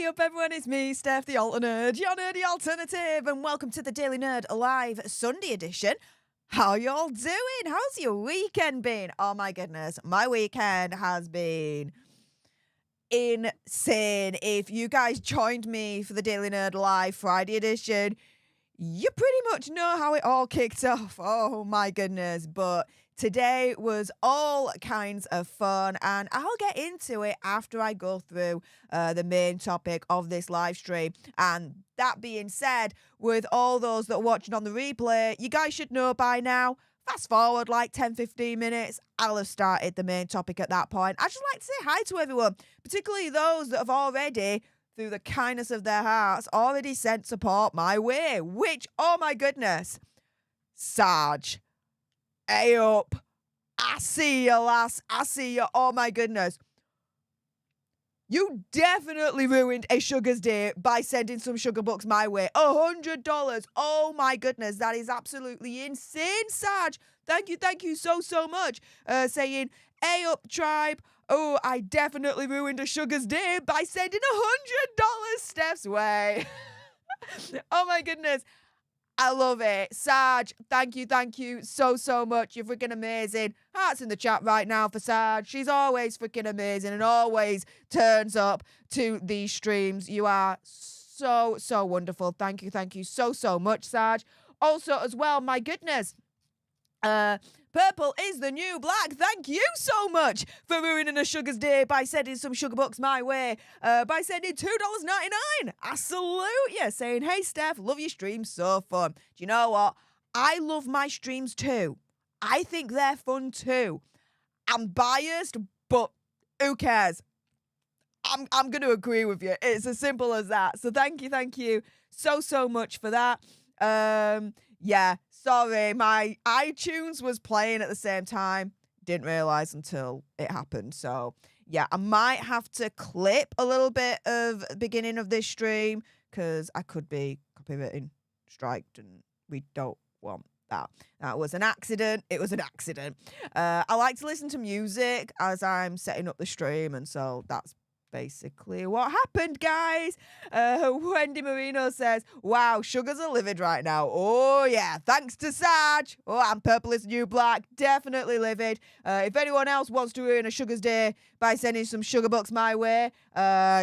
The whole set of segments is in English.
Hey up everyone, it's me, Stef the Alter Nerd, your nerdy alternative, and welcome to the Daily Nerd Live Sunday edition. How y'all doing? How's your weekend been? Oh my goodness, my weekend has been insane. If you guys joined me for the Daily Nerd Live Friday edition, you pretty much know how it all kicked off. Oh my goodness, but today was all kinds of fun, and I'll get into it after I go through the main topic of this live stream. And that being said, with all those that are watching on the replay, you guys should know by now, fast forward like 10-15 minutes, I'll have started the main topic at that point. I'd just like to say hi to everyone, particularly those that have already, through the kindness of their hearts, already sent support my way, which, oh my goodness, Sarge, hey up, I see you, lass, I see you, oh my goodness. You definitely ruined a sugar's day by sending some sugar bucks my way. $100, oh my goodness, that is absolutely insane, Sarge. Thank you so much. Saying, hey up, tribe. Oh, I definitely ruined a sugar's day by sending $100 Stef's way. Oh my goodness. I love it. Sarge, thank you so much. You're freaking amazing. Hearts in the chat right now for Sarge. She's always freaking amazing and always turns up to these streams. You are so wonderful. Thank you so much, Sarge. Also, as well, my goodness, purple is the new black. Thank you so much for ruining a sugar's day by sending some sugar bucks my way. By sending $2.99. I salute you. Saying, hey, Steph, love your streams. So fun. Do you know what? I love my streams too. I think they're fun too. I'm biased, but who cares? I'm going to agree with you. It's as simple as that. So thank you so much for that. Yeah, sorry, my iTunes was playing at the same time. Didn't realise until it happened. So, yeah, I might have to clip a little bit of the beginning of this stream because I could be copywritten, striked, and we don't want that. That was an accident. It was an accident. I like to listen to music as I'm setting up the stream, and so that's basically what happened, guys. Wendy Marino says, wow, sugars are livid right now. Oh yeah, thanks to Sarge. Oh, and purple is new black. Definitely livid. If anyone else wants to ruin a sugar's day by sending some sugar bucks my way,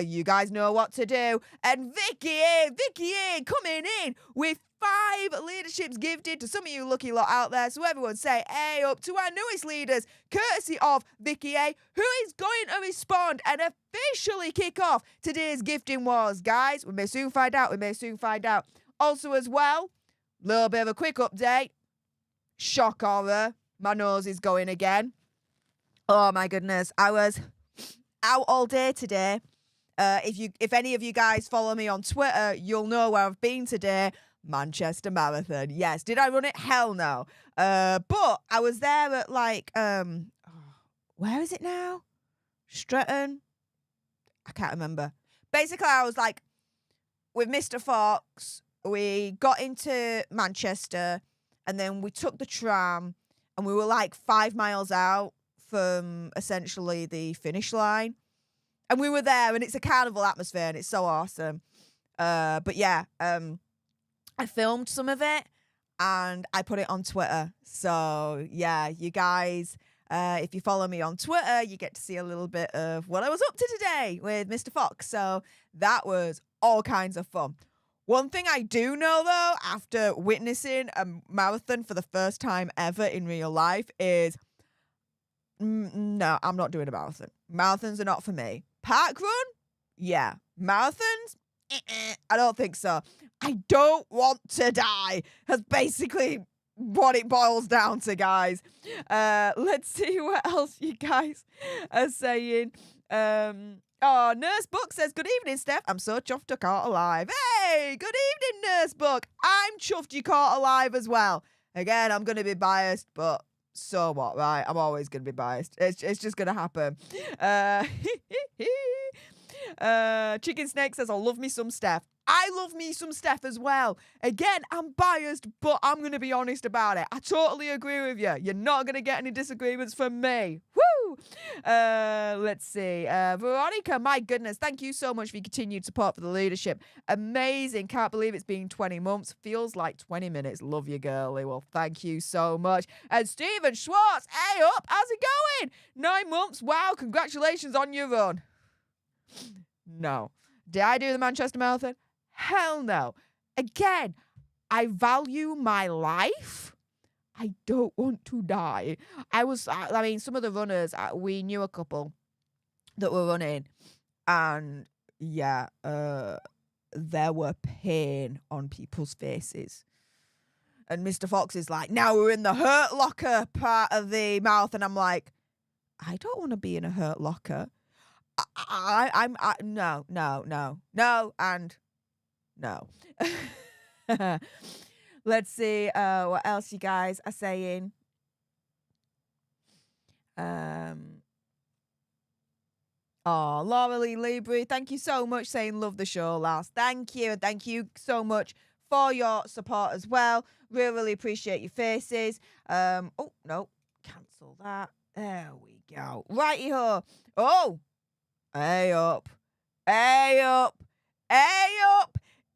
you guys know what to do. And Vicky A coming in with 5 leaderships gifted to some of you lucky lot out there. So everyone say, hey up to our newest leaders, courtesy of Vicky A, who is going to respond and officially kick off today's gifting wars. Guys, we may soon find out. Also as well, little bit of a quick update. Shock horror. My nose is going again. Oh my goodness. I was out all day today. If any of you guys follow me on Twitter, you'll know where I've been today. Manchester Marathon. Yes. Did I run it? Hell no. But I was there at like, where is it now? Stretton? I can't remember. Basically, I was like, with Mr. Fox, we got into Manchester and then we took the tram and we were like 5 miles out from essentially the finish line. And we were there and it's a carnival atmosphere and it's so awesome. But yeah, I filmed some of it and I put it on Twitter. So yeah, you guys, if you follow me on Twitter, you get to see a little bit of what I was up to today with Mr. Fox. So that was all kinds of fun. One thing I do know though, after witnessing a marathon for the first time ever in real life is, no, I'm not doing a marathon. Marathons are not for me. Park run? Yeah. Marathons? I don't think so. I don't want to die. That's basically what it boils down to, guys. Let's see what else you guys are saying. Oh, Nurse Book says, good evening, Steph. I'm so chuffed I caught alive. Hey, good evening, Nurse Book. I'm chuffed you caught alive as well. Again, I'm going to be biased, but so what, right? I'm always going to be biased. It's just going to happen. Chicken Snake says, I love me some Steph. I love me some Steph as well. Again, I'm biased, but I'm going to be honest about it. I totally agree with you. You're not going to get any disagreements from me. Woo! Let's see. Veronica, my goodness, thank you so much for your continued support for the leadership. Amazing. Can't believe it's been 20 months. Feels like 20 minutes. Love you, girlie. Well, thank you so much. And Stephen Schwartz, hey up. How's it going? 9 months. Wow. Congratulations on your run. No. Did I do the Manchester Marathon? Hell no. Again, I value my life. I don't want to die. I mean, some of the runners, we knew a couple that were running, and yeah, there were pain on people's faces. And Mr. Fox is like, now we're in the hurt locker part of the mouth, and I'm like, I don't want to be in a hurt locker. No, and no. Let's see what else you guys are saying. Laura Lee Libri, thank you so much, saying love the show, lass. Thank you, and thank you so much for your support as well. Really appreciate your faces. Oh, no, cancel that. There we go. Righty-ho. Oh, hey up.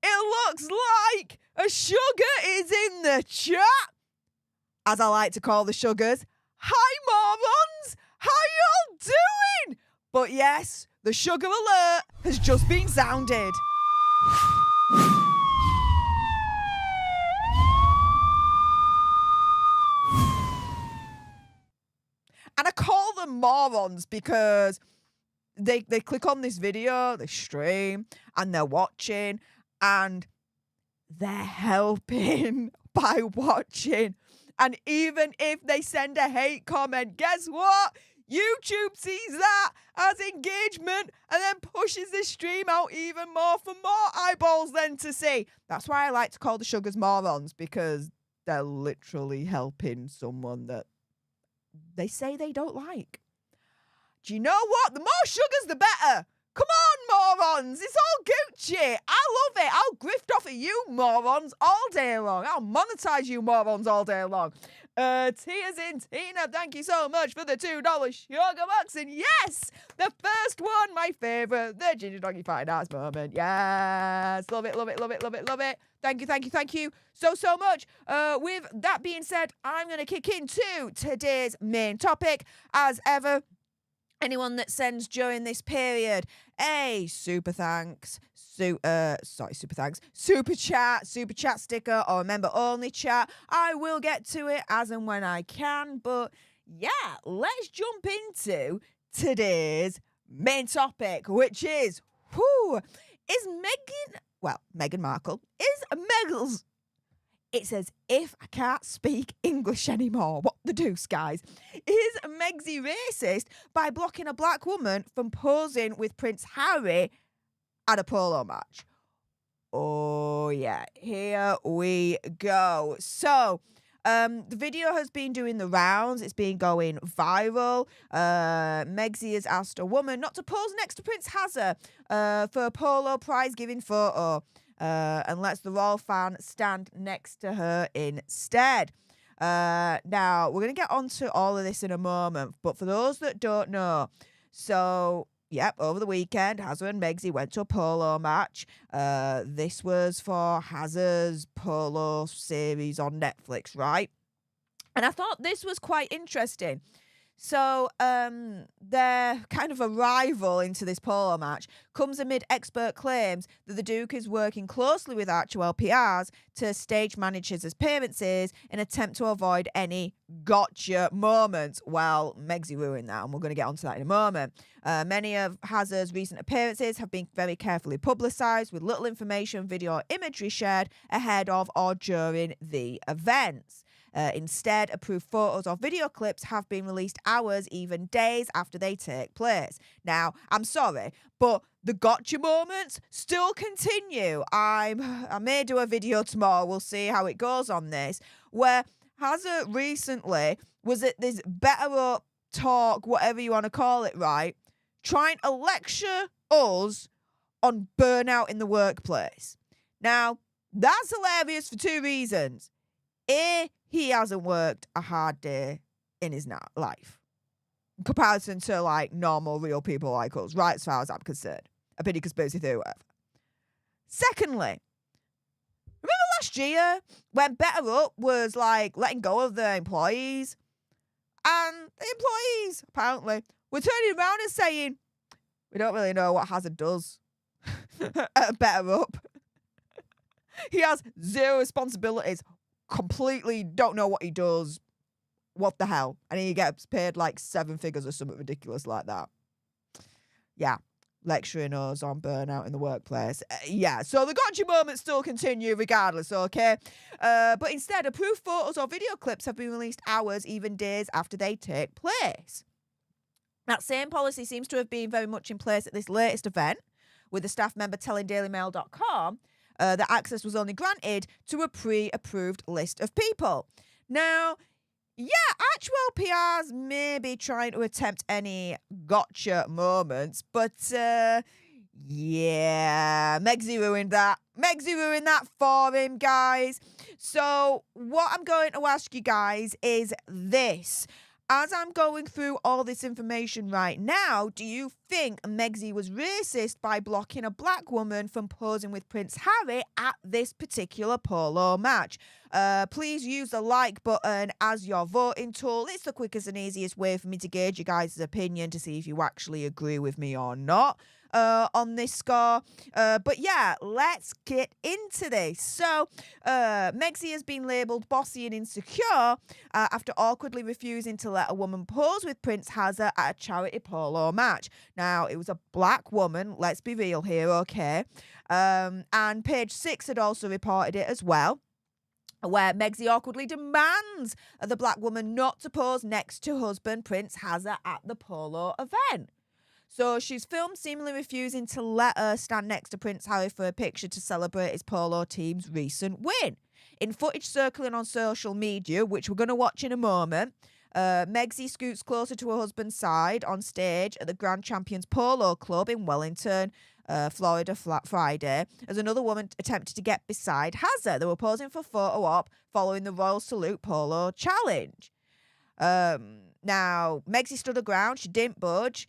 It looks like a sugar is in the chat, as I like to call the sugars. Hi, morons! How y'all doing? But yes, the sugar alert has just been sounded. And I call them morons because they click on this video, they stream, and they're watching, and they're helping by watching. And even if they send a hate comment, guess what? YouTube sees that as engagement and then pushes the stream out even more for more eyeballs then to see. That's why I like to call the sugars morons, because they're literally helping someone that they say they don't like. Do you know what? The more sugars, the better. Come on, morons. It's all Gucci. I love it. I'll grift off of you morons all day long. I'll monetize you morons all day long. Tears in Tina, thank you so much for the $2 sugar box. And yes, the first one, my favourite, the Ginger Doggy Fine Arts moment. Yes, love it. Thank you so much. With that being said, I'm going to kick into today's main topic. As ever, anyone that sends during this period a super chat sticker, or a member only chat, I will get to it as and when I can. But yeah, let's jump into today's main topic, which is Meghan Markle is It says, if I can't speak English anymore, what the deuce, guys? Is Megsy racist by blocking a black woman from posing with Prince Harry at a polo match? Oh, yeah. Here we go. So, the video has been doing the rounds. It's been going viral. Megsy has asked a woman not to pose next to Prince Harry for a polo prize-giving photo. And lets the royal fan stand next to her instead. Now, we're going to get onto all of this in a moment, but for those that don't know, so, yep, over the weekend, Hazza and Megsy went to a polo match. This was for Hazza's polo series on Netflix, right? And I thought this was quite interesting. So their kind of arrival into this polo match comes amid expert claims that the Duke is working closely with Archewell PRs to stage manage his appearances in an attempt to avoid any gotcha moments. Well, Megsy ruined that, and we're going to get onto that in a moment. Many of Hazard's recent appearances have been very carefully publicised, with little information, video, or imagery shared ahead of or during the events. Instead, approved photos or video clips have been released hours, even days after they take place. Now, I'm sorry, but the gotcha moments still continue. I may do a video tomorrow, we'll see how it goes on this, where Hazard recently was at this better up talk, whatever you want to call it, right, trying to lecture us on burnout in the workplace. Now, that's hilarious for two reasons. A, he hasn't worked a hard day in his life. in comparison to, like, normal, real people like us, right, as far as I'm concerned. A penny conspiracy theory, whatever. Secondly, remember last year when Better Up was, like, letting go of their employees? And the employees, apparently, were turning around and saying, we don't really know what Hazard does at Better Up. He has zero responsibilities, completely don't know what he does. What the hell? And he gets paid like 7 figures or something ridiculous like that. Yeah. Lecturing us on burnout in the workplace. Yeah, so the gotcha moments still continue regardless, okay? But instead, approved photos or video clips have been released hours, even days after they take place. That same policy seems to have been very much in place at this latest event, with a staff member telling dailymail.com that access was only granted to a pre-approved list of people. Now, yeah, Archewell PRs may be trying to attempt any gotcha moments, but yeah, Megsy ruined that. Megsy ruined that for him, guys. So what I'm going to ask you guys is this. As I'm going through all this information right now, do you think Megsy was racist by blocking a black woman from posing with Prince Harry at this particular polo match? Please use the like button as your voting tool. It's the quickest and easiest way for me to gauge you guys' opinion to see if you actually agree with me or not on this score. But yeah, let's get into this. So, Megsy has been labelled bossy and insecure after awkwardly refusing to let a woman pose with Prince Hazard at a charity polo match. Now, it was a black woman, let's be real here, okay? And Page 6 had also reported it as well, where Megsy awkwardly demands the black woman not to pose next to husband Prince Hazard at the polo event. So she's filmed seemingly refusing to let her stand next to Prince Harry for a picture to celebrate his polo team's recent win. In footage circling on social media, which we're going to watch in a moment, Megsy scoots closer to her husband's side on stage at the Grand Champions Polo Club in Wellington, Florida, Friday, as another woman attempted to get beside Hazard. They were posing for photo op following the Royal Salute Polo Challenge. Now, Megsy stood her ground. She didn't budge.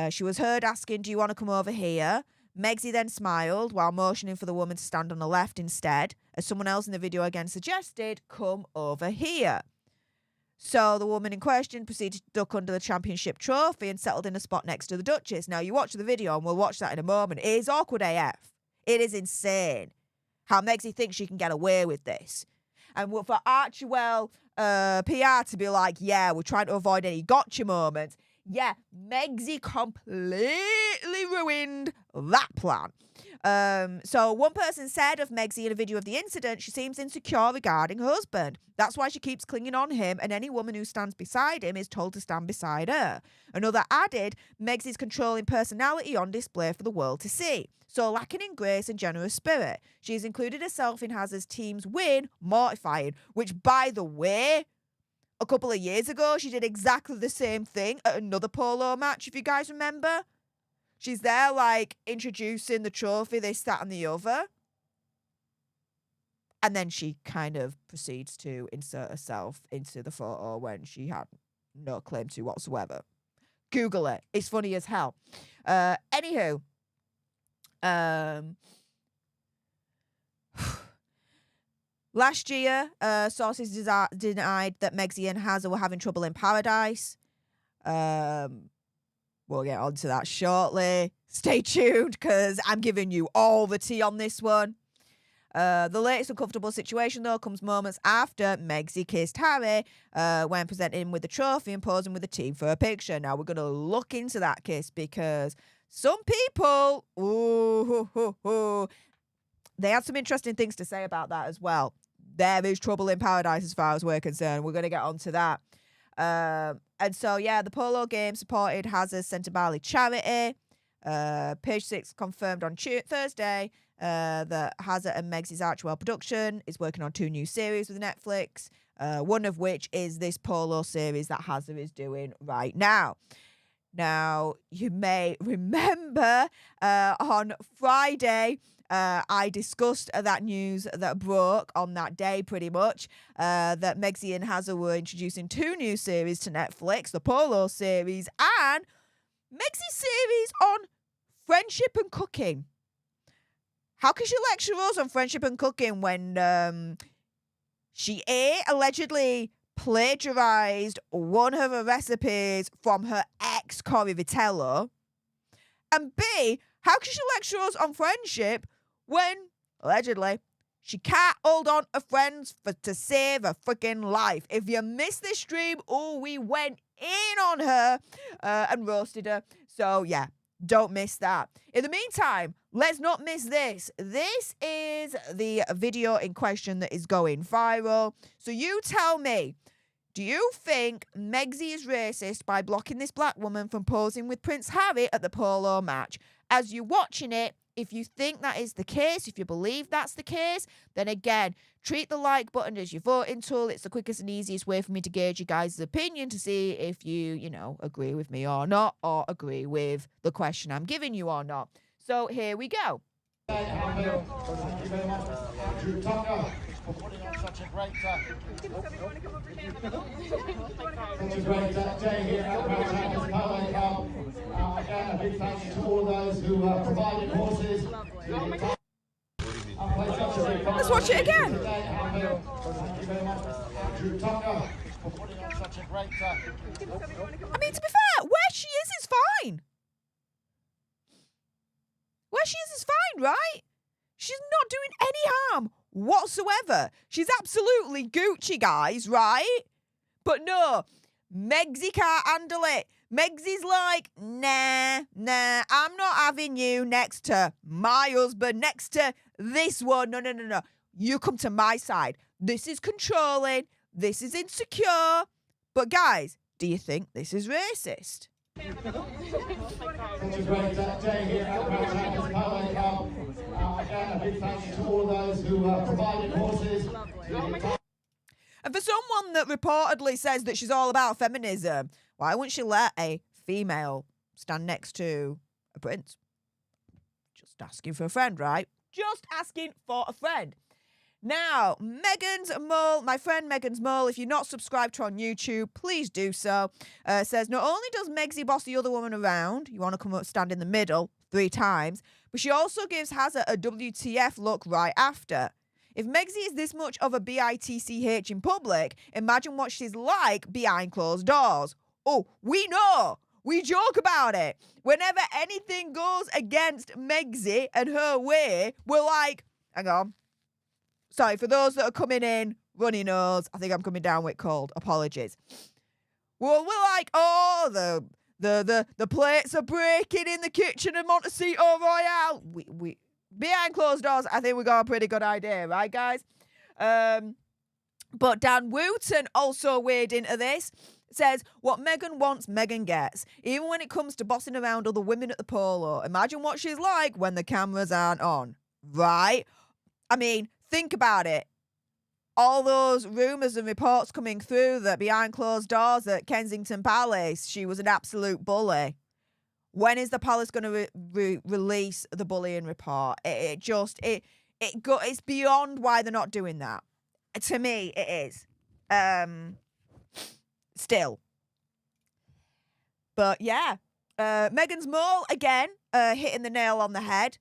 She was heard asking, do you want to come over here? Megsy then smiled while motioning for the woman to stand on the left instead, as someone else in the video again suggested, come over here. So the woman in question proceeded to duck under the championship trophy and settled in a spot next to the Duchess. Now, you watch the video, and we'll watch that in a moment. It is awkward AF. It is insane how Megsy thinks she can get away with this. And for Archewell PR to be like, yeah, we're trying to avoid any gotcha moments. Yeah, Megsy completely ruined that plan. So one person said of Megsy in a video of the incident, she seems insecure regarding her husband. That's why she keeps clinging on him, and any woman who stands beside him is told to stand beside her. Another added, Megsy's controlling personality on display for the world to see. So lacking in grace and generous spirit. She's included herself in Hazard's team's win, mortifying, which, by the way, a couple of years ago, she did exactly the same thing at another polo match, if you guys remember. She's there, like, introducing the trophy, this, that, and the other. And then she kind of proceeds to insert herself into the photo when she had no claim to whatsoever. Google it. It's funny as hell. Anywho. Last year, sources denied that Megsy and Hazard were having trouble in paradise. We'll get onto that shortly. Stay tuned, because I'm giving you all the tea on this one. The latest uncomfortable situation, though, comes moments after Megsy kissed Harry when presenting him with the trophy and posing with the team for a picture. Now, we're going to look into that kiss, because some people, they had some interesting things to say about that as well. There is trouble in paradise as far as we're concerned. We're going to get onto that. And so, yeah, the polo game supported Hazard's Centre Barley charity. Page 6 confirmed on Thursday that Hazard and Megsy's Archewell production is working on 2 new series with Netflix, one of which is this polo series that Hazard is doing right now. Now, you may remember on Friday, I discussed that news that broke on that day pretty much, that Megxie and Hazza were introducing 2 new series to Netflix, the Polo series and Megxie's series on friendship and cooking. How can she lecture us on friendship and cooking when she allegedly plagiarized one of her recipes from her ex, Corey Vitello, and B, how can she lecture us on friendship when, allegedly, she can't hold on to friends to save her freaking life? If you missed this stream, we went in on her and roasted her. So, yeah, don't miss that. In the meantime, let's not miss this. This is the video in question that is going viral. So you tell me, do you think Megxie is racist by blocking this black woman from posing with Prince Harry at the Polo match? As you're watching it, if you think that is the case, if you believe that's the case, then again, treat the like button as your voting tool. It's the quickest and easiest way for me to gauge you guys' opinion to see if you agree with me or not, or agree with the question I'm giving you or not. So here we go. Thank you very much, Andrew Tucker, for putting on such a great day here at Polo Club. Again, a big thank you to all those who provided horses. Let's watch it again. Thank you very much, Andrew Tucker, for putting on such a great I mean, to be fair, where she is fine. Where she is fine, right? She's not doing any harm whatsoever. She's absolutely Gucci, guys, right? But no, Megxie can't handle it. Megxie's like, nah, I'm not having you next to my husband, next to this one. No. You come to my side. This is controlling. This is insecure. But guys, do you think this is racist? Such a great day here at Polo Club. Again, a big thank you to all those who provided horses. And for someone that reportedly says that she's all about feminism, why wouldn't she let a female stand next to a prince? Just asking for a friend, right? Just asking for a friend. Now, Meghan's Mole, my friend Meghan's Mole, if you're not subscribed to her on YouTube, please do so. Says, not only does Megxie boss the other woman around, you want to come up, stand in the middle 3 times, but she also gives Hazza a WTF look right after. If Megxie is this much of a bitch in public, imagine what she's like behind closed doors. Oh, we know. We joke about it. Whenever anything goes against Megxie and her way, we're like, hang on. Sorry, for those that are coming in, runny nose, I think I'm coming down with cold. Apologies. Well, we're like, oh, the plates are breaking in the kitchen of Montecito Royale. We behind closed doors, I think we got a pretty good idea, right, guys? But Dan Wooten also weighed into this. Says, what Meghan wants, Meghan gets. Even when it comes to bossing around other women at the Polo. Imagine what she's like when the cameras aren't on. Right? I mean, think about it. All those rumours and reports coming through that behind closed doors at Kensington Palace, she was an absolute bully. When is the palace going to release the bullying report? It's beyond why they're not doing that. To me, it is. Still. But yeah. Meghan's Mole, again, hitting the nail on the head.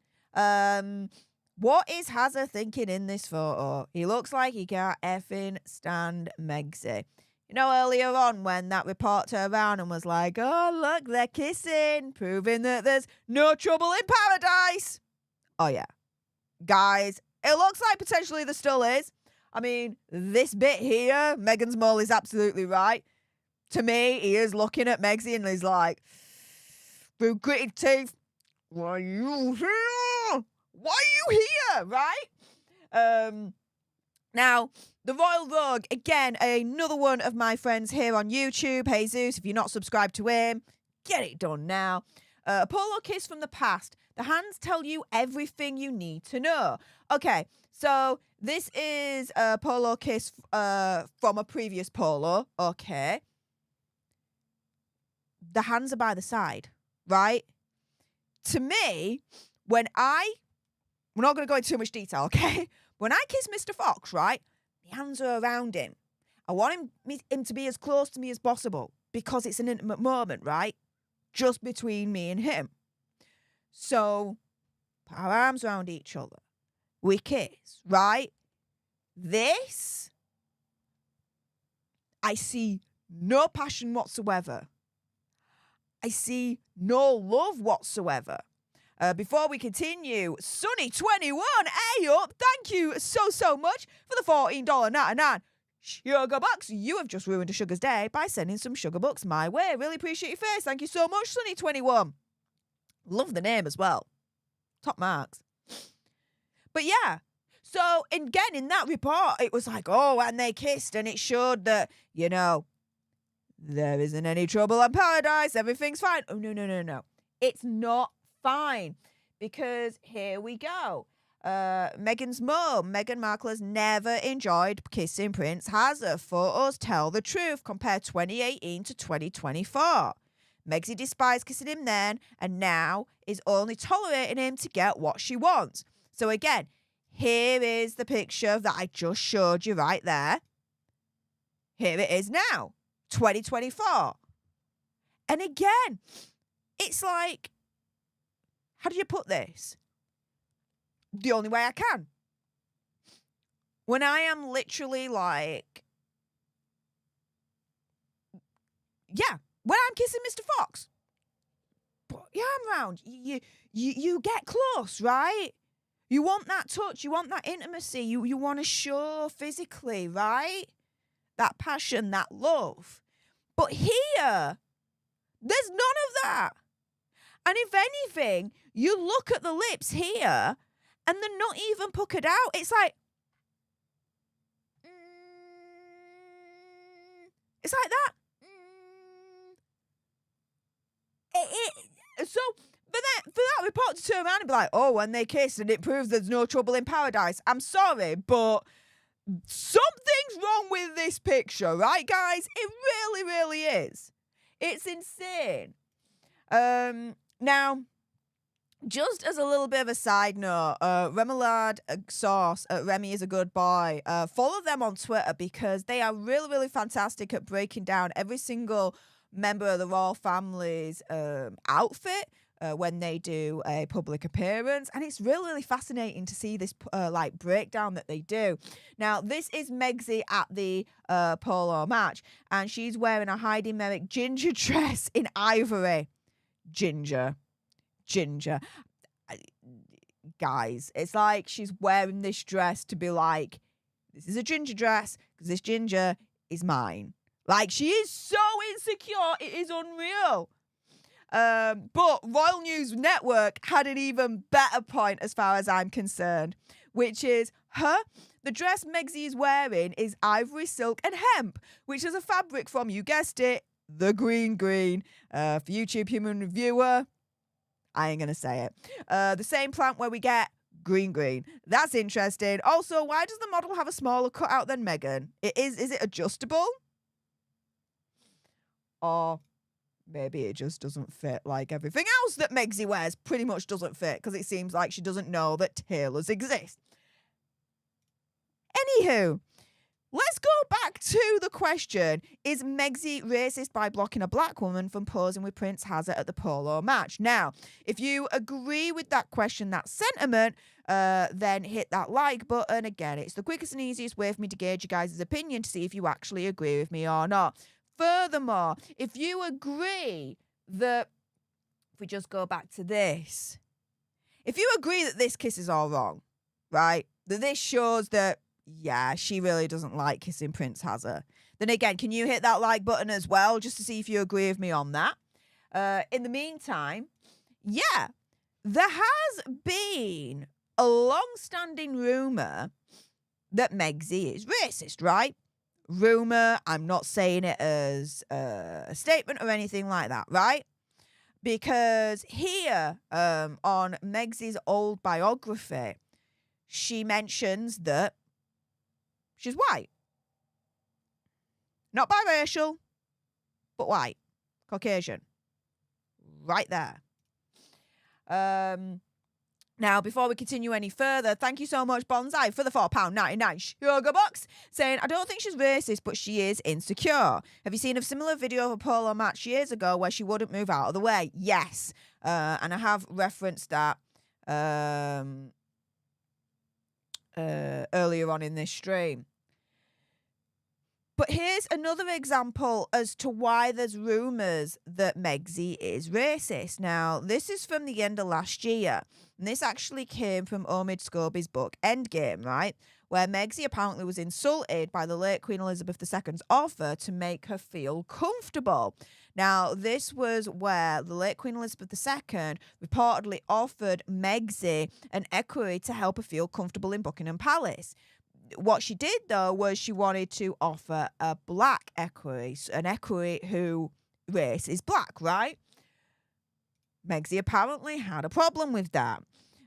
What is Hazza thinking in this photo? He looks like he can't effing stand Megxie. You know, earlier on when that report turned around and was like, oh, look, they're kissing, proving that there's no trouble in paradise. Oh, yeah. Guys, it looks like potentially there still is. I mean, this bit here, Meghan's Mole is absolutely right. To me, he is looking at Megxie and he's like, through gritted teeth, why are you here? Why are you here? Right? Now, the Royal Rogue, again, another one of my friends here on YouTube, Jesus, if you're not subscribed to him, get it done now. A Polo kiss from the past. The hands tell you everything you need to know. Okay, so this is a Polo kiss from a previous Polo. Okay. The hands are by the side, right? To me, when I we're not going to go into too much detail, okay? When I kiss Mr. Fox, right, my hands are around him. I want him to be as close to me as possible because it's an intimate moment, right? Just between me and him. So, put our arms around each other. We kiss, right? This, I see no passion whatsoever. I see no love whatsoever. Before we continue, Sunny21, hey up, thank you so much for the $14.99 sugar bucks. You have just ruined a sugar's day by sending some sugar bucks my way. Really appreciate your face. Thank you so much, Sunny21. Love the name as well. Top marks. But yeah, so again, in that report, it was like, oh, and they kissed, and it showed that, you know, there isn't any trouble in paradise. Everything's fine. Oh, no. It's not fine, because here we go. Meghan's mum, Meghan Markle, has never enjoyed kissing Prince Harry. Photos tell the truth. Compare 2018 to 2024. Megxie despised kissing him then, and now is only tolerating him to get what she wants. So again, here is the picture that I just showed you right there. Here it is now, 2024. And again, it's like, how do you put this? The only way I can. When I am literally like, yeah, when I'm kissing Mr. Fox, put your arm round. You get close, right? You want that touch. You want that intimacy. You want to show physically, right? That passion, that love. But here, there's none of that. And if anything, you look at the lips here, and they're not even puckered out. It's like, it's like that. So for that report to turn around and be like, oh, when they kissed and it proves there's no trouble in paradise, I'm sorry, but something's wrong with this picture, right, guys? It really is. It's insane. Now, just as a little bit of a side note, Remoulade Sauce at Remy is a good boy. Follow them on Twitter because they are really fantastic at breaking down every single member of the royal family's outfit when they do a public appearance, and it's really fascinating to see this like breakdown that they do. Now, this is Megxie at the Polo match, and she's wearing a Heidi Merrick ginger dress in ivory. Ginger. Guys, it's like she's wearing this dress to be like, this is a ginger dress because this ginger is mine. Like, she is so insecure, it is unreal. But Royal News Network had an even better point as far as I'm concerned, which is, the dress Megxie is wearing is ivory, silk and hemp, which is a fabric from, you guessed it, the green. For YouTube Human Reviewer, I ain't going to say it. The same plant where we get green. That's interesting. Also, why does the model have a smaller cutout than Meghan? Is it adjustable? Or maybe it just doesn't fit like everything else that Megxie wears pretty much doesn't fit because it seems like she doesn't know that tailors exist. Anywho, let's go back to the question, is Megxie racist by blocking a black woman from posing with Prince Harry at the Polo match? Now, if you agree with that question, that sentiment, then hit that like button. Again, it's the quickest and easiest way for me to gauge you guys' opinion to see if you actually agree with me or not. Furthermore, if you agree that, if we just go back to this, if you agree that this kiss is all wrong, right, that this shows that, yeah, she really doesn't like kissing Prince Harry, then again, can you hit that like button as well, just to see if you agree with me on that? In the meantime, yeah, there has been a long-standing rumour that Megxie is racist, right? Rumour, I'm not saying it as a statement or anything like that, right? Because here, on Megxie's old biography, she mentions that she's white. Not biracial, but white. Caucasian. Right there. Now, before we continue any further, thank you so much, Bonsai, for the £4.99 sugar box, saying, I don't think she's racist, but she is insecure. Have you seen a similar video of a polo match years ago where she wouldn't move out of the way? Yes. And I have referenced that earlier on in this stream. But here's another example as to why there's rumours that Megxie is racist. Now, this is from the end of last year. And this actually came from Omid Scobie's book, Endgame, right? Where Megxie apparently was insulted by the late Queen Elizabeth II's offer to make her feel comfortable. Now, this was where the late Queen Elizabeth II reportedly offered Megxie an equerry to help her feel comfortable in Buckingham Palace. What she did, though, was she wanted to offer a black equerry, an equerry whose race is black, right? Megxie apparently had a problem with that.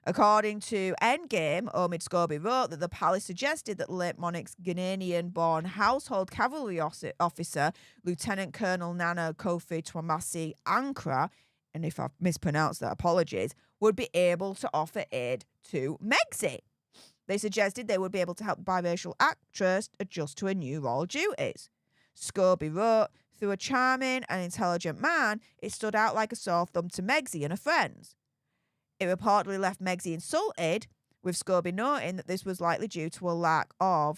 According to Endgame, Omid Scobie wrote that the palace suggested that the late monarch's Ghanaian-born household cavalry officer, Lieutenant Colonel Nana Kofi Twamasi Ankara, and if I've mispronounced that, apologies, would be able to offer aid to Megxie. They suggested they would be able to help the biracial actress adjust to her new royal duties. Scobie wrote, through a charming and intelligent man, it stood out like a sore thumb to Megxie and her friends. It reportedly left Megxie insulted, with Scobie noting that this was likely due to a lack or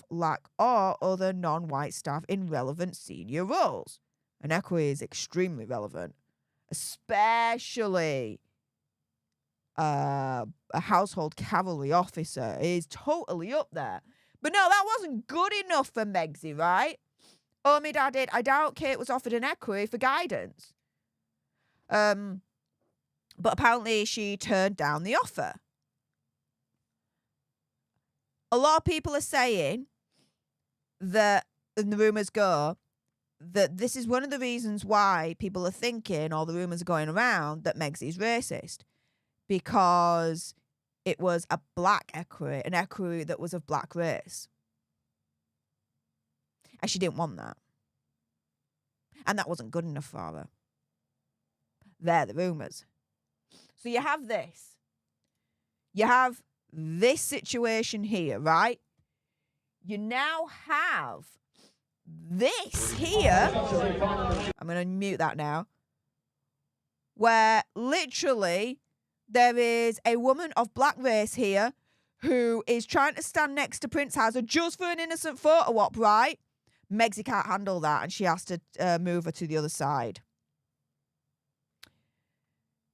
other non-white staff in relevant senior roles. An equerry is extremely relevant, especially a household cavalry officer is totally up there. But no, that wasn't good enough for Megxie, right? Omid added, I doubt Kate was offered an equerry for guidance. But apparently she turned down the offer. A lot of people are saying that, and the rumours go, that this is one of the reasons why people are thinking, or the rumours are going around, that Megxie's racist. Because it was a black equerry, an equerry that was of black race. And she didn't want that. And that wasn't good enough for her. They're the rumours. So you have this. You have this situation here, right? You now have this here. I'm going to mute that now. Where literally there is a woman of black race here who is trying to stand next to Prince Hazard just for an innocent photo op, right? Megxie can't handle that and she has to move her to the other side.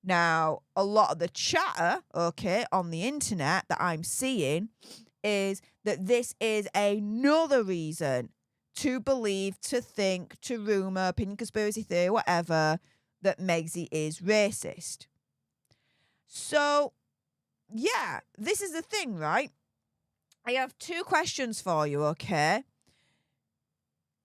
Now, a lot of the chatter, okay, on the internet that I'm seeing is that this is another reason to believe, to think, to rumour, opinion, conspiracy theory, whatever, that Megxie is racist. So, yeah, this is the thing, right? I have two questions for you, okay?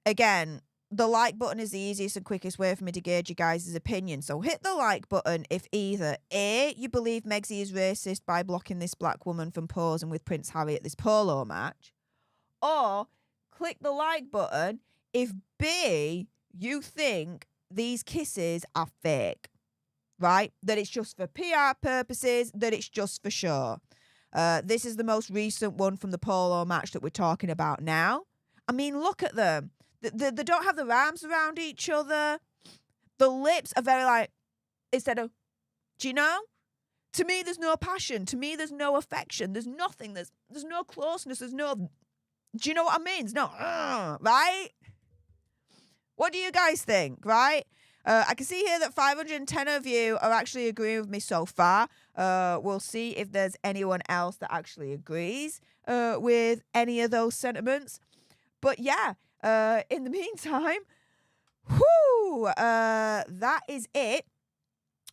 Again, the like button is the easiest and quickest way for me to gauge you guys' opinion. So hit the like button if either A, you believe Megxie is racist by blocking this black woman from posing with Prince Harry at this polo match, or click the like button if B, you think these kisses are fake. Right? That it's just for PR purposes, that it's just for show. This is the most recent one from the polo match that we're talking about now. I mean, look at them. They don't have their arms around each other. The lips are very like, instead of, do you know? To me, there's no passion. To me, there's no affection. There's nothing. There's no closeness. There's no, do you know what I mean? It's no, right? What do you guys think, right? I can see here that 510 of you are actually agreeing with me so far. We'll see if there's anyone else that actually agrees with any of those sentiments. But yeah, in the meantime, that is it.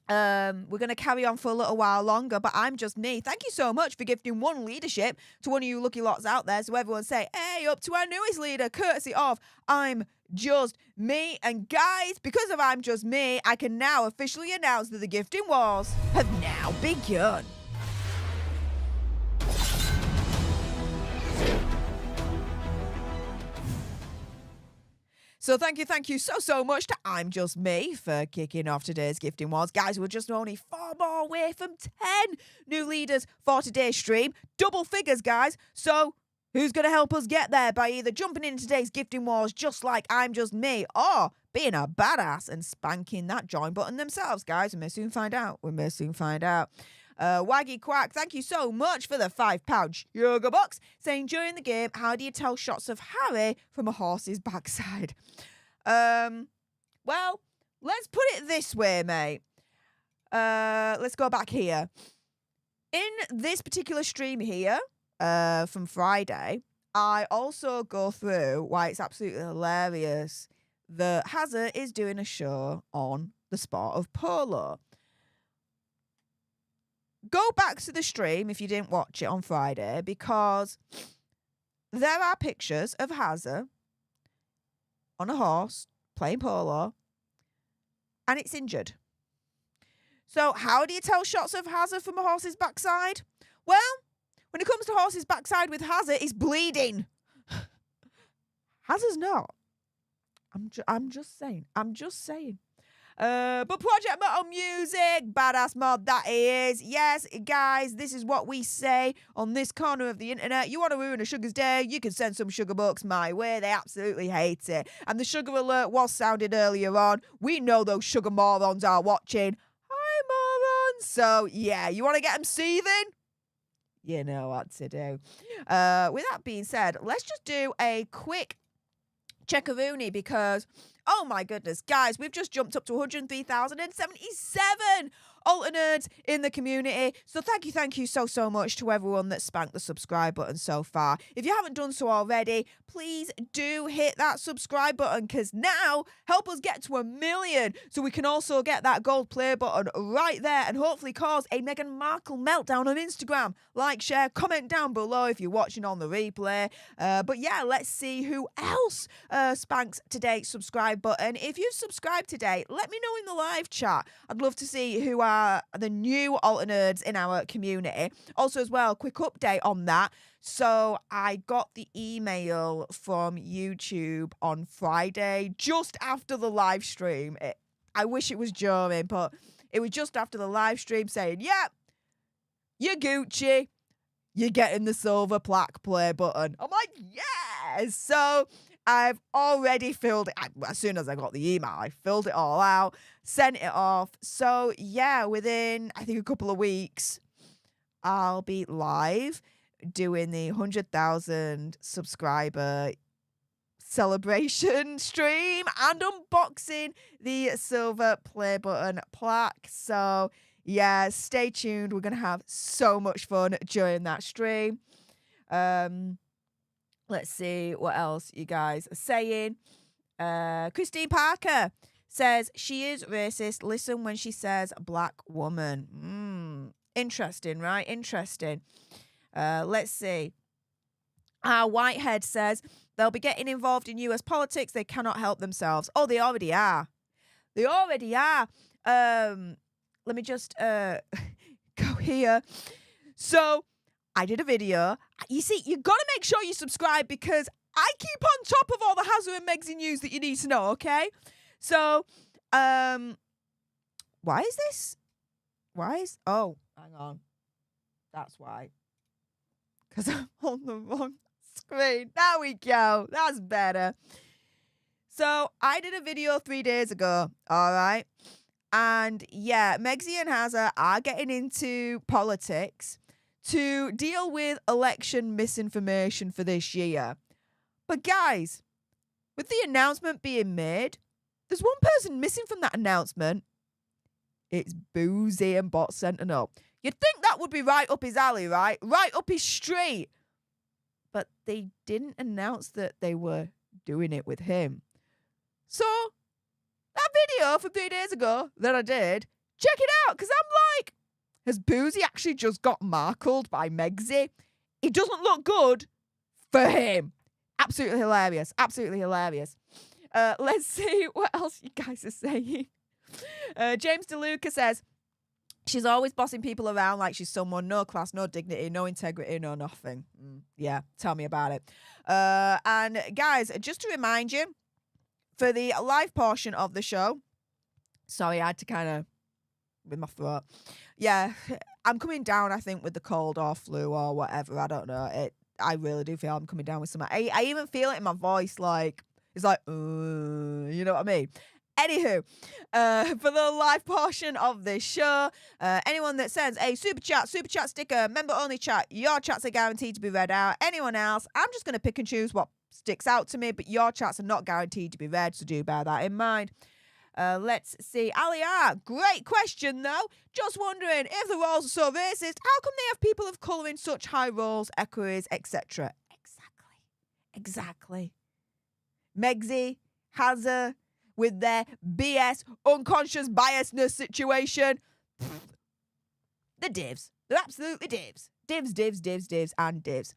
We're going to carry on for a little while longer, but I'm just me. Thank you so much for gifting one leadership to one of you lucky lots out there. So everyone say, hey, up to our newest leader, courtesy of I'm Just Me. And guys, because of I'm Just Me, I can now officially announce that the gifting wars have now begun. So thank you so much to I'm Just Me for kicking off today's Gifting Wars. Guys, we're just only 4 more away from 10 new leaders for today's stream. Double figures, guys. So who's going to help us get there by either jumping into today's Gifting Wars just like I'm Just Me or being a badass and spanking that join button themselves, guys? We may soon find out. Waggy Quack, thank you so much for the £5 sugar box, saying during the game, how do you tell shots of Harry from a horse's backside? Well, let's put it this way, mate. Let's go back here. In this particular stream here, from Friday, I also go through why it's absolutely hilarious that Hazard is doing a show on the sport of polo. Go back to the stream if you didn't watch it on Friday, because there are pictures of Hazard on a horse playing polo and it's injured. So how do you tell shots of Hazard from a horse's backside? Well, when it comes to horse's backside with Hazard, it's bleeding. Hazard's not. I'm just saying. But Project Metal Music, badass mod that is. Yes, guys, this is what we say on this corner of the internet. You want to ruin a sugar's day, you can send some sugar bucks my way. They absolutely hate it. And the sugar alert was sounded earlier on. We know those sugar morons are watching. Hi, morons. So, yeah, you want to get them seething? You know what to do. With that being said, let's just do a quick checkaroonie because, oh my goodness, guys, we've just jumped up to 103,077 alternates in the community. So thank you so much to everyone that spanked the subscribe button so far. If you haven't done so already, please do hit that subscribe button, because now help us get to 1 million so we can also get that gold play button right there and hopefully cause a Meghan Markle meltdown on Instagram. Like, share, comment down below if you're watching on the replay. But yeah, let's see who else spanks today's subscribe button. If you've subscribed today, let me know in the live chat. I'd love to see who are the new alternates in our community. Also as well, quick update on that. So I got the email from YouTube on Friday, just after the live stream. I wish it was during, but it was just after the live stream saying, yep, you're Gucci. You're getting the silver plaque play button. I'm like, yes. So I've already filled it. As soon as I got the email, I filled it all out, sent it off. So yeah, within, I think, a couple of weeks, I'll be live doing the 100,000 subscriber celebration stream and unboxing the silver play button plaque. So yeah, stay tuned. We're going to have so much fun during that stream. Let's see what else you guys are saying. Christine Parker says she is racist. Listen when she says black woman. Interesting, right? Interesting. Let's see. Whitehead says they'll be getting involved in US politics. They cannot help themselves. Oh, they already are. Let me just go here. So I did a video. You see, you got to make sure you subscribe because I keep on top of all the Hazard and Megsy news that you need to know, okay? So, why is this? Oh, hang on. That's why. Because I'm on the wrong screen. There we go. That's better. So, I did a video 3 days ago, all right? And yeah, Megsy and Hazard are getting into politics to deal with election misinformation for this year. But guys, with the announcement being made, there's one person missing from that announcement. It's Boozy and Bot Sentinel. You'd think that would be right up his alley, right? Right up his street. But they didn't announce that they were doing it with him. So, that video from 3 days ago that I did, check it out, because I'm like, has Boozy actually just got markled by Megsy? It doesn't look good for him. Absolutely hilarious. Absolutely hilarious. Let's see what else you guys are saying. James DeLuca says, she's always bossing people around like she's someone, no class, no dignity, no integrity, no nothing. Yeah, tell me about it. And guys, just to remind you, for the live portion of the show. Sorry, I had to kind of with my throat. Yeah, I'm coming down, I think, with the cold or flu or whatever. I don't know. I really do feel I'm coming down with something. I even feel it in my voice, like, it's like, you know what I mean? Anywho, for the live portion of this show, anyone that sends a super chat sticker, member only chat, your chats are guaranteed to be read out. Anyone else, I'm just going to pick and choose what sticks out to me, but your chats are not guaranteed to be read, so do bear that in mind. Let's see. Alia, great question though. Just wondering, if the roles are so racist, how come they have people of colour in such high roles, equerries, etc.? Exactly. Megsy, Hazza, with their BS, unconscious biasness situation. They're divs. They're absolutely divs. Divs, and divs.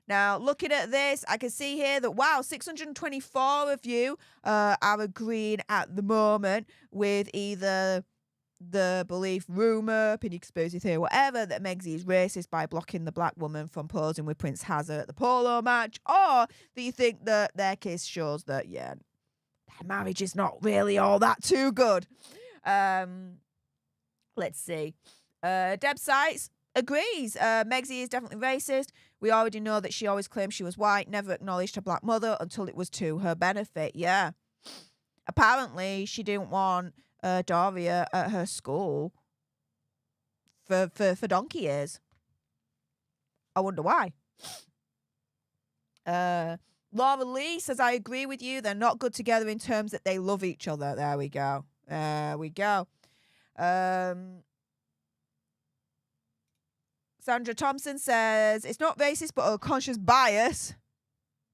Now, looking at this, I can see here that, wow, 624 of you are agreeing at the moment with either the belief, rumour, opinion, conspiracy theory, whatever, that Megsy is racist by blocking the black woman from posing with Prince Hazza at the polo match, or that you think that their case shows that, yeah, their marriage is not really all that too good. Let's see. Deb Sites agrees. Megsy is definitely racist. We already know that she always claimed she was white, never acknowledged her black mother until it was to her benefit. Yeah. Apparently, she didn't want Doria at her school for donkey years. I wonder why. Laura Lee says, I agree with you. They're not good together in terms that they love each other. There we go. Sandra Thompson says, it's not racist, but a conscious bias.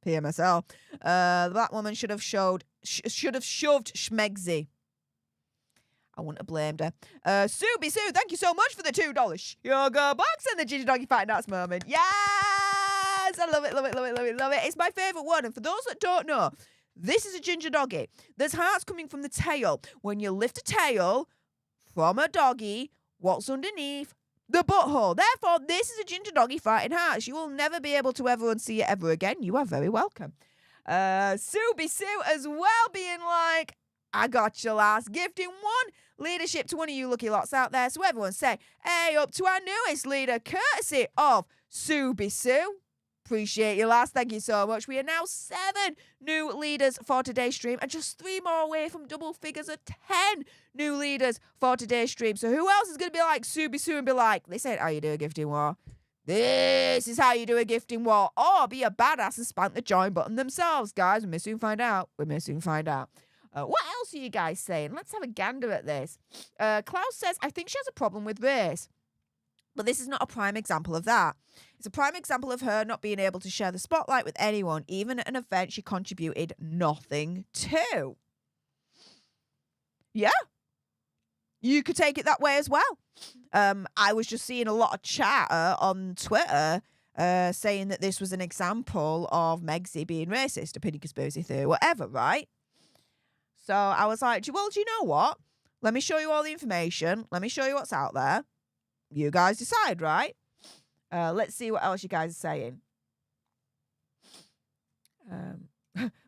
PMSL. The black woman should have shoved Schmegsy. I wouldn't have blamed her. Sue, thank you so much for the $2 sugar box and the Ginger Doggy Fighting Dance moment. Yes! I love it. It's my favourite one. And for those that don't know, this is a ginger doggy. There's hearts coming from the tail. When you lift a tail from a doggy, what's underneath? The butthole. Therefore, this is a ginger doggy fighting hearts. You will never be able to ever unsee it ever again. You are very welcome. Sue as well, being like, I got your last gifting one. Leadership to one of you lucky lots out there. So everyone say, hey, up to our newest leader, courtesy of Sue. Appreciate you, lass. Thank you so much. We are now 7 new leaders for today's stream and just 3 more away from double figures of 10 new leaders for today's stream. So who else is going to be like Sue and be like, this ain't how you do a gifting war. This is how you do a gifting war. Or be a badass and spank the join button themselves, guys. We may soon find out. What else are you guys saying? Let's have a gander at this. Klaus says, I think she has a problem with race. But this is not a prime example of that. It's a prime example of her not being able to share the spotlight with anyone, even at an event she contributed nothing to. Yeah. You could take it that way as well. I was just seeing a lot of chatter on Twitter saying that this was an example of Megsy being racist, opinion, conspiracy theory, whatever, right? So I was like, well, do you know what? Let me show you all the information. Let me show you what's out there. You guys decide, right? Let's see what else you guys are saying.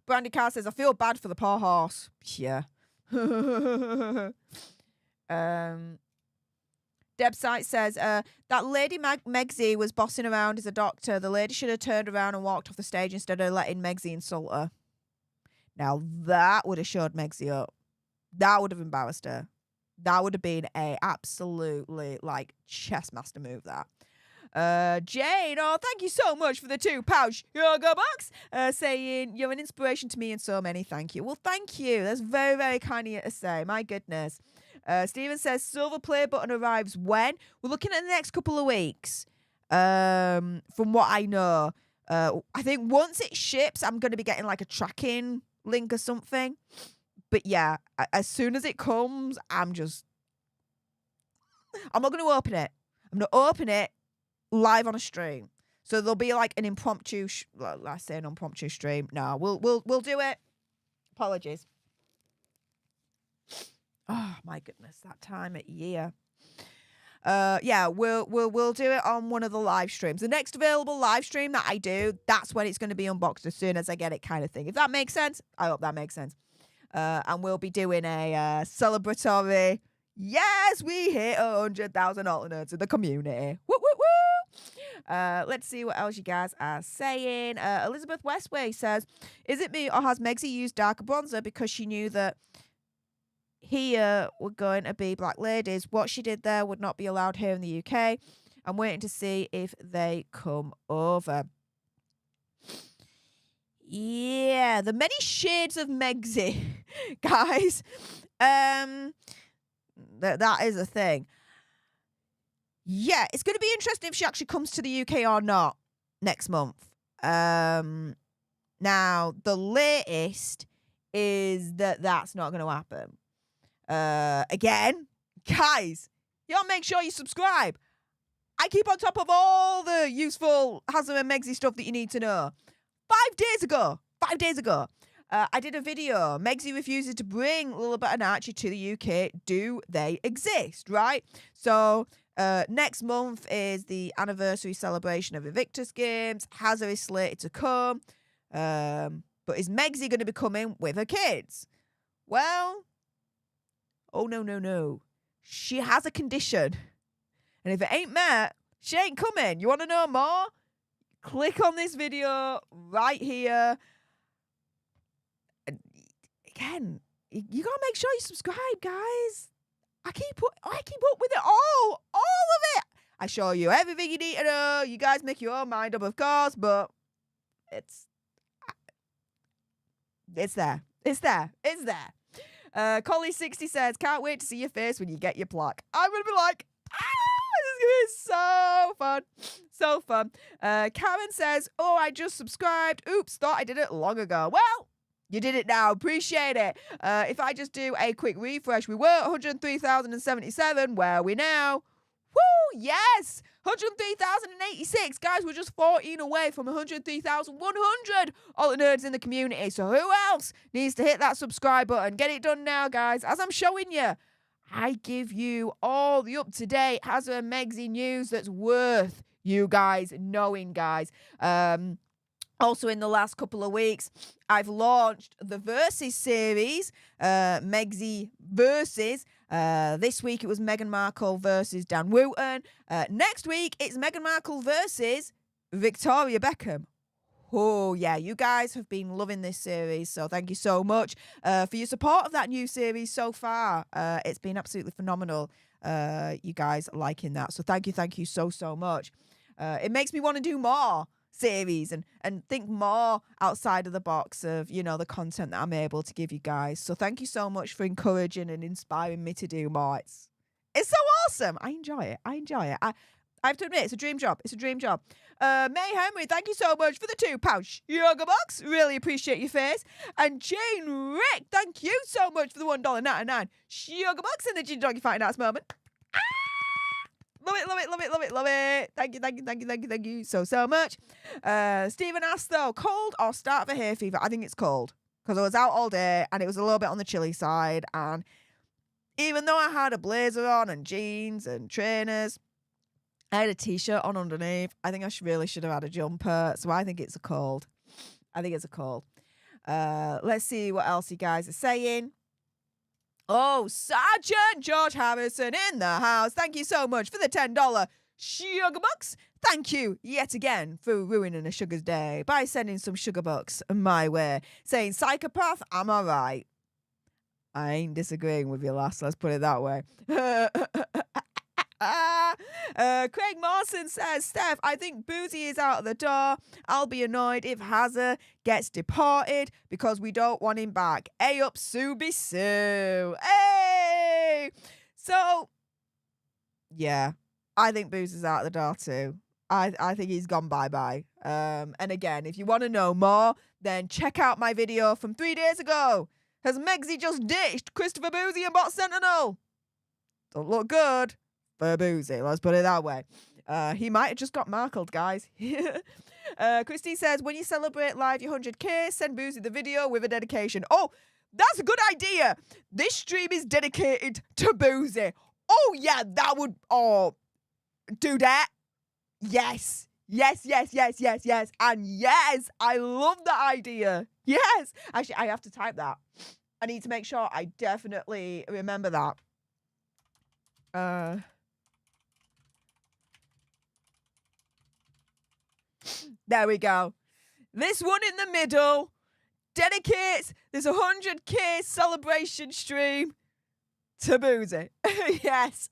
Brandy Carr says, I feel bad for the poor horse. Yeah. Deb Sight says, that lady Megsy was bossing around as a doctor. The lady should have turned around and walked off the stage instead of letting Megsy insult her. Now, that would have showed Megsy up. That would have embarrassed her. That would have been a absolutely, like, chess master move, that. Jane, oh, thank you so much for the £2 sugar box. Saying, you're an inspiration to me and so many, thank you. Well, thank you. That's very, very kind of you to say. My goodness. Stephen says, silver play button arrives when? We're looking at the next couple of weeks. From what I know. I think once it ships, I'm going to be getting, like, a tracking link or something. But yeah, as soon as it comes, I'm not going to open it. I'm going to open it live on a stream. So there'll be like an impromptu, let's say an impromptu stream. No, we'll do it. Apologies. Oh my goodness, that time of year. yeah, we'll do it on one of the live streams. The next available live stream that I do, that's when it's going to be unboxed as soon as I get it, kind of thing. If that makes sense, I hope that makes sense. And we'll be doing a celebratory. Yes, we hit 100,000 alternates in the community. Woo, woo, woo. Let's see what else you guys are saying. Elizabeth Westway says, is it me or has Megzy used darker bronzer because she knew that here were going to be black ladies? What she did there would not be allowed here in the UK. I'm waiting to see if they come over. Yeah, the many shades of Megzy, guys. That is a thing. Yeah, it's going to be interesting if she actually comes to the UK or not next month. Now, the latest is that that's not going to happen. Again, guys, y'all make sure you subscribe. I keep on top of all the useful Haslam and Megzy stuff that you need to know. 5 days ago, I did a video. Megzy refuses to bring Lilibet and Archie to the UK. Do they exist, right? So next month is the anniversary celebration of Invictus Games. Hazza is slated to come. But is Megzy going to be coming with her kids? Well, oh, no. She has a condition. And if it ain't met, she ain't coming. You want to know more? Click on this video right here. And again, you gotta make sure you subscribe, guys. I keep up with it all of it. I show you everything you need to know. You guys make your own mind up, of course, but it's there. Collie60 says, can't wait to see your face when you get your plaque. I'm gonna be like, this is so fun. So fun. Karen says, oh, I just subscribed. Oops, thought I did it long ago. Well, you did it now. Appreciate it. If I just do a quick refresh, we were 103,077. Where are we now? Woo, yes. 103,086. Guys, we're just 14 away from 103,100 all the nerds in the community. So who else needs to hit that subscribe button? Get it done now, guys. As I'm showing you, I give you all the up-to-date Hazza and Megzy news that's worth you guys knowing, guys. Also, in the last couple of weeks, I've launched the Versus series, Megzy Versus. This week, it was Meghan Markle versus Dan Wooten. Next week, it's Meghan Markle versus Victoria Beckham. Oh, yeah, you guys have been loving this series, so thank you so much for your support of that new series so far. It's been absolutely phenomenal, you guys liking that. So thank you so much. It makes me want to do more series and think more outside of the box of, you know, the content that I'm able to give you guys. So thank you so much for encouraging and inspiring me to do more. It's so awesome. I enjoy it. I have to admit, it's a dream job. May Henry, thank you so much for the £2 sugar box. Really appreciate your face. And Jane Rick, thank you so much for the $1.99 sugar box in the Gin Doggy Fighting Arts moment. Love it. Thank you so much. Stephen asked though, cold or start of a hay fever? I think it's cold because I was out all day and it was a little bit on the chilly side. And even though I had a blazer on and jeans and trainers, I had a t-shirt on underneath. I think I really should have had a jumper. So I think it's a cold. Let's see what else you guys are saying. Oh, Sergeant George Harrison in the house. Thank you so much for the $10 sugar bucks. Thank you yet again for ruining a sugar's day by sending some sugar bucks my way. Saying, psychopath, am I right? I ain't disagreeing with you, lass. Let's put it that way. Craig Mawson says, Stef, I think Boozy is out of the door. I'll be annoyed if Hazza gets deported because we don't want him back. Hey up, Subi Sue. Hey! So, yeah, I think Boozy's out of the door too. I think he's gone bye-bye. And again, if you want to know more, then check out my video from 3 days ago. Has Megzy just ditched Christopher Boozy and Bot Sentinel? Don't look good for Boozy, let's put it that way. He might have just got markled, guys. Christine says, when you celebrate live your 100k, send Boozy the video with a dedication. Oh, that's a good idea. This stream is dedicated to Boozy. Oh, yeah, that would, oh, do that. Yes. Yes, yes, yes, yes, yes. And yes, I love that idea. Yes. Actually, I have to type that. I need to make sure I definitely remember that. There we go. This one in the middle dedicates this 100k celebration stream to Boozy. Yes.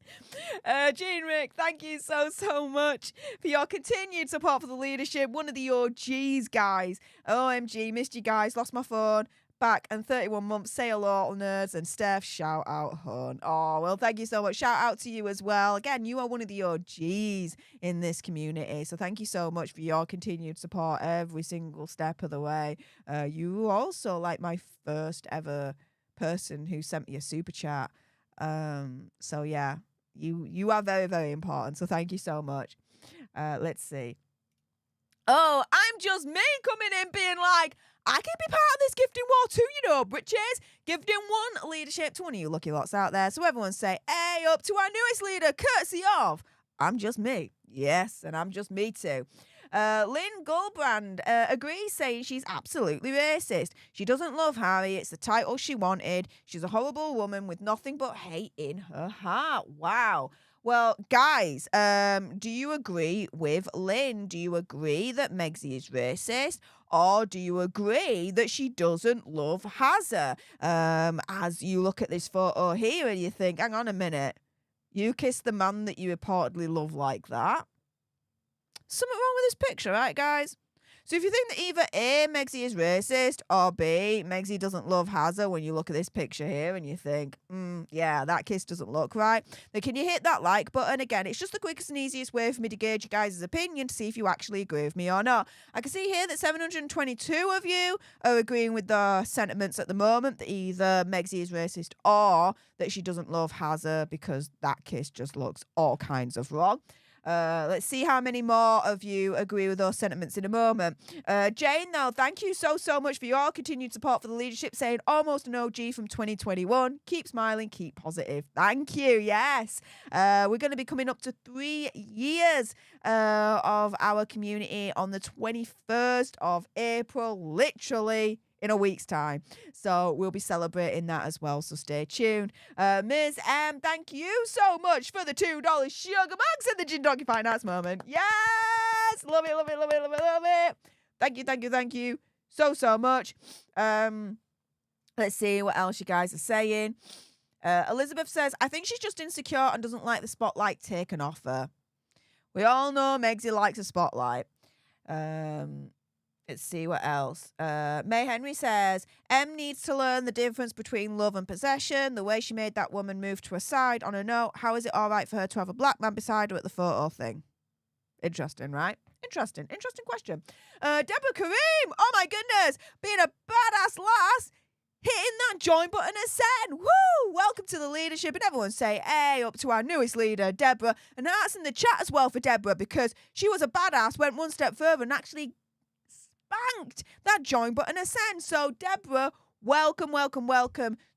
Jean Rick, thank you so much for your continued support for the leadership. One of the OGs, guys. OMG, missed you guys. Lost my phone. Back and 31 months. Say hello, all nerds. And Steph, shout out, hon. Oh, well, thank you so much. Shout out to you as well. Again, you are one of the OGs in this community. So thank you so much for your continued support every single step of the way. You were also like my first ever person who sent me a super chat. So yeah, you are very, very important. So thank you so much. Let's see. Oh, I'm just me coming in being like, I can be part of this gifting war too, you know, britches. Gifting one leadership to one of you lucky lots out there. So everyone say, hey, up to our newest leader, courtesy of I'm just me. Yes, and I'm just me too. Lynn Goldbrand agrees, saying she's absolutely racist. She doesn't love Harry. It's the title she wanted. She's a horrible woman with nothing but hate in her heart. Wow. Well, guys, do you agree with Lynn? Do you agree that Megsy is racist? Or do you agree that she doesn't love Hazza? As you look at this photo here and you think, hang on a minute, you kissed the man that you reportedly love like that? Something wrong with this picture, right, guys? So if you think that either A, Megsy is racist, or B, Megsy doesn't love Hazza when you look at this picture here and you think, yeah, that kiss doesn't look right, then can you hit that like button? Again, it's just the quickest and easiest way for me to gauge you guys' opinion to see if you actually agree with me or not. I can see here that 722 of you are agreeing with the sentiments at the moment that either Megsy is racist or that she doesn't love Hazza because that kiss just looks all kinds of wrong. Let's see how many more of you agree with those sentiments in a moment. Jane, though, thank you so much for your continued support for the leadership, saying almost an OG from 2021. Keep smiling, keep positive. Thank you. Yes. We're going to be coming up to 3 years of our community on the 21st of April, literally in a week's time. So we'll be celebrating that as well, so stay tuned. Ms. M, thank you so much for the $2 sugar bucks and the Gin Donkey Finance moment. Yes! Love it, love it, love it, love it, love it. Thank you so much. Let's see what else you guys are saying. Elizabeth says, I think she's just insecure and doesn't like the spotlight taken off her. We all know Megsy likes a spotlight. Let's see what else. May Henry says, M needs to learn the difference between love and possession. The way she made that woman move to her side on a note. How is it all right for her to have a black man beside her at the photo thing? Interesting, right? Interesting question. Deborah Kareem, oh my goodness, being a badass lass, hitting that join button and send. Woo! Welcome to the leadership. And everyone say, hey, up to our newest leader, Deborah. And hearts in the chat as well for Deborah, because she was a badass, went one step further and actually spanked that join button and send. So Deborah, welcome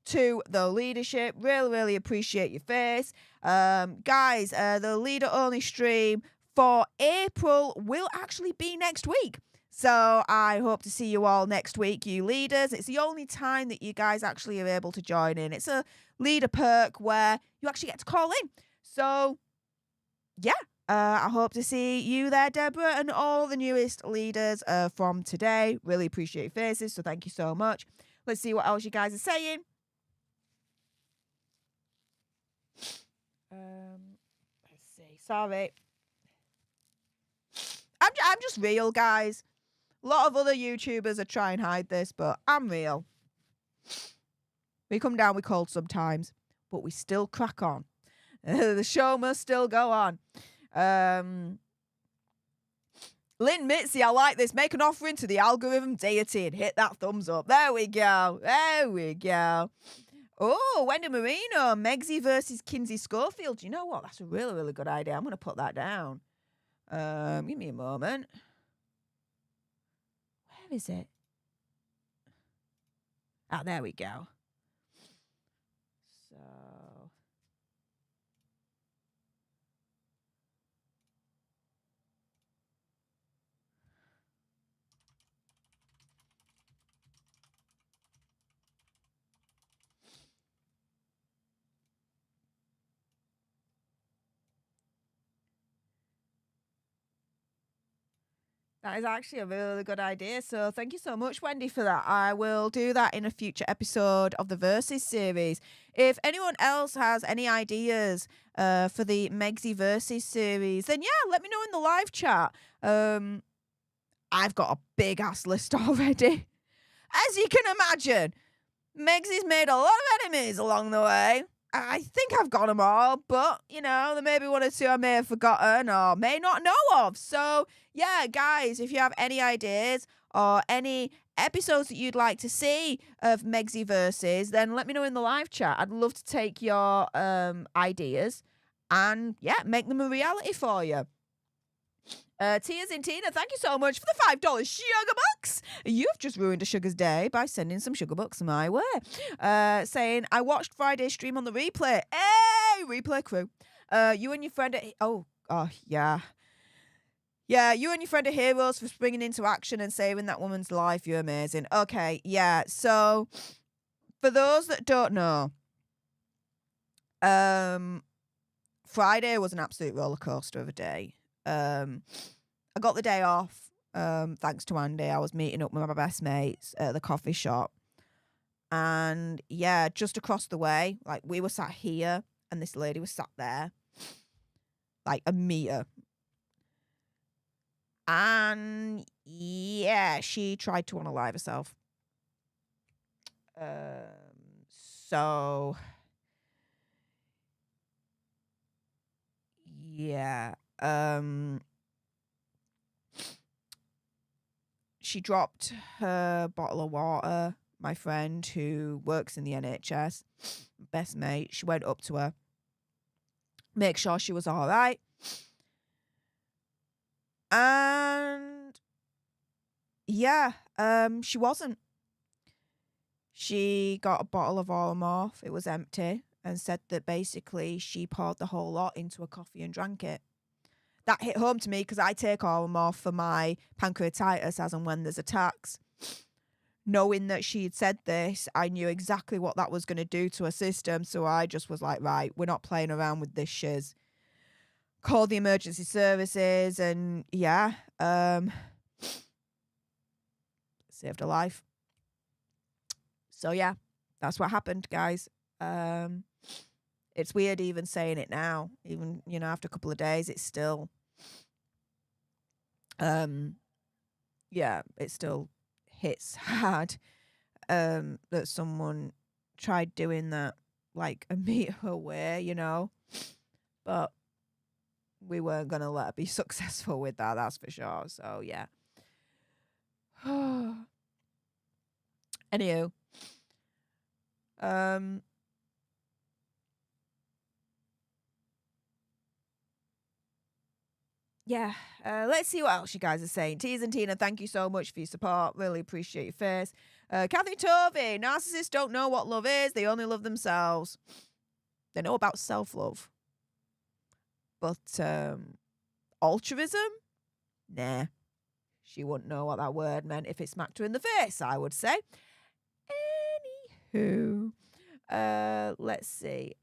to the leadership. Really appreciate your face. Guys, the leader only stream for April will actually be next week. So I hope to see you all next week, you leaders. It's the only time that you guys actually are able to join in. It's a leader perk where you actually get to call in. So, yeah. I hope to see you there, Deborah, and all the newest leaders from today. Really appreciate your faces, so thank you so much. Let's see what else you guys are saying. Let's see. Sorry. I'm just real, guys. A lot of other YouTubers are trying to hide this, but I'm real. We come down with cold sometimes, but we still crack on. The show must still go on. Lynn Mitzi, I like this. Make an offering to the algorithm deity and hit that thumbs up. There we go. Oh, Wendy Marino, Megsy versus Kinsey Schofield. You know what? That's a really good idea. I'm going to put that down. Give me a moment. Where is it? Ah, there we go. So, That is actually a really good idea. So thank you so much, Wendy, for that. I will do that in a future episode of the Versus series. If anyone else has any ideas for the Megsy Versus series, then yeah, let me know in the live chat. I've got a big ass list already. As you can imagine, Megsy's made a lot of enemies along the way. I think I've got them all, but, you know, there may be one or two I may have forgotten or may not know of. So, yeah, guys, if you have any ideas or any episodes that you'd like to see of Megsy Versus, then let me know in the live chat. I'd love to take your ideas and, yeah, make them a reality for you. Tears in Tina, thank you so much for the $5 sugar bucks. You've just ruined a sugar's day by sending some sugar bucks my way. Saying, I watched Friday's stream on the replay. Hey, replay crew. You and your friend are... yeah. Yeah, you and your friend are heroes for springing into action and saving that woman's life. You're amazing. Okay, yeah. So, for those that don't know, Friday was an absolute roller coaster of a day. I got the day off, thanks to Andy. I was meeting up with my best mates at the coffee shop. And yeah, just across the way, like we were sat here and this lady was sat there, like a meter. And yeah, she tried to unalive herself. So yeah. She dropped her bottle of water. My friend who works in the NHS, best mate, she went up to her, make sure she was all right. And yeah, she wasn't. She got a bottle of Oromorph. It was empty, and said that basically she poured the whole lot into a coffee and drank it. That hit home to me because I take Oromorph for my pancreatitis as and when there's attacks. Knowing that she had said this, I knew exactly what that was going to do to her system. So I just was like, right, we're not playing around with this shiz. Called the emergency services and yeah, saved her life. So yeah, that's what happened, guys. It's weird even saying it now. Even, you know, after a couple of days, it's still, yeah, it still hits hard, that someone tried doing that, like, a meter away, you know. But we weren't going to let her be successful with that, that's for sure. So, yeah. Anywho. Yeah, let's see what else you guys are saying. Tease and Tina, thank you so much for your support. Really appreciate your face. Kathy Tovey, narcissists don't know what love is. They only love themselves. They know about self-love. But altruism? Nah. She wouldn't know what that word meant if it smacked her in the face, I would say. Anywho. Let's see.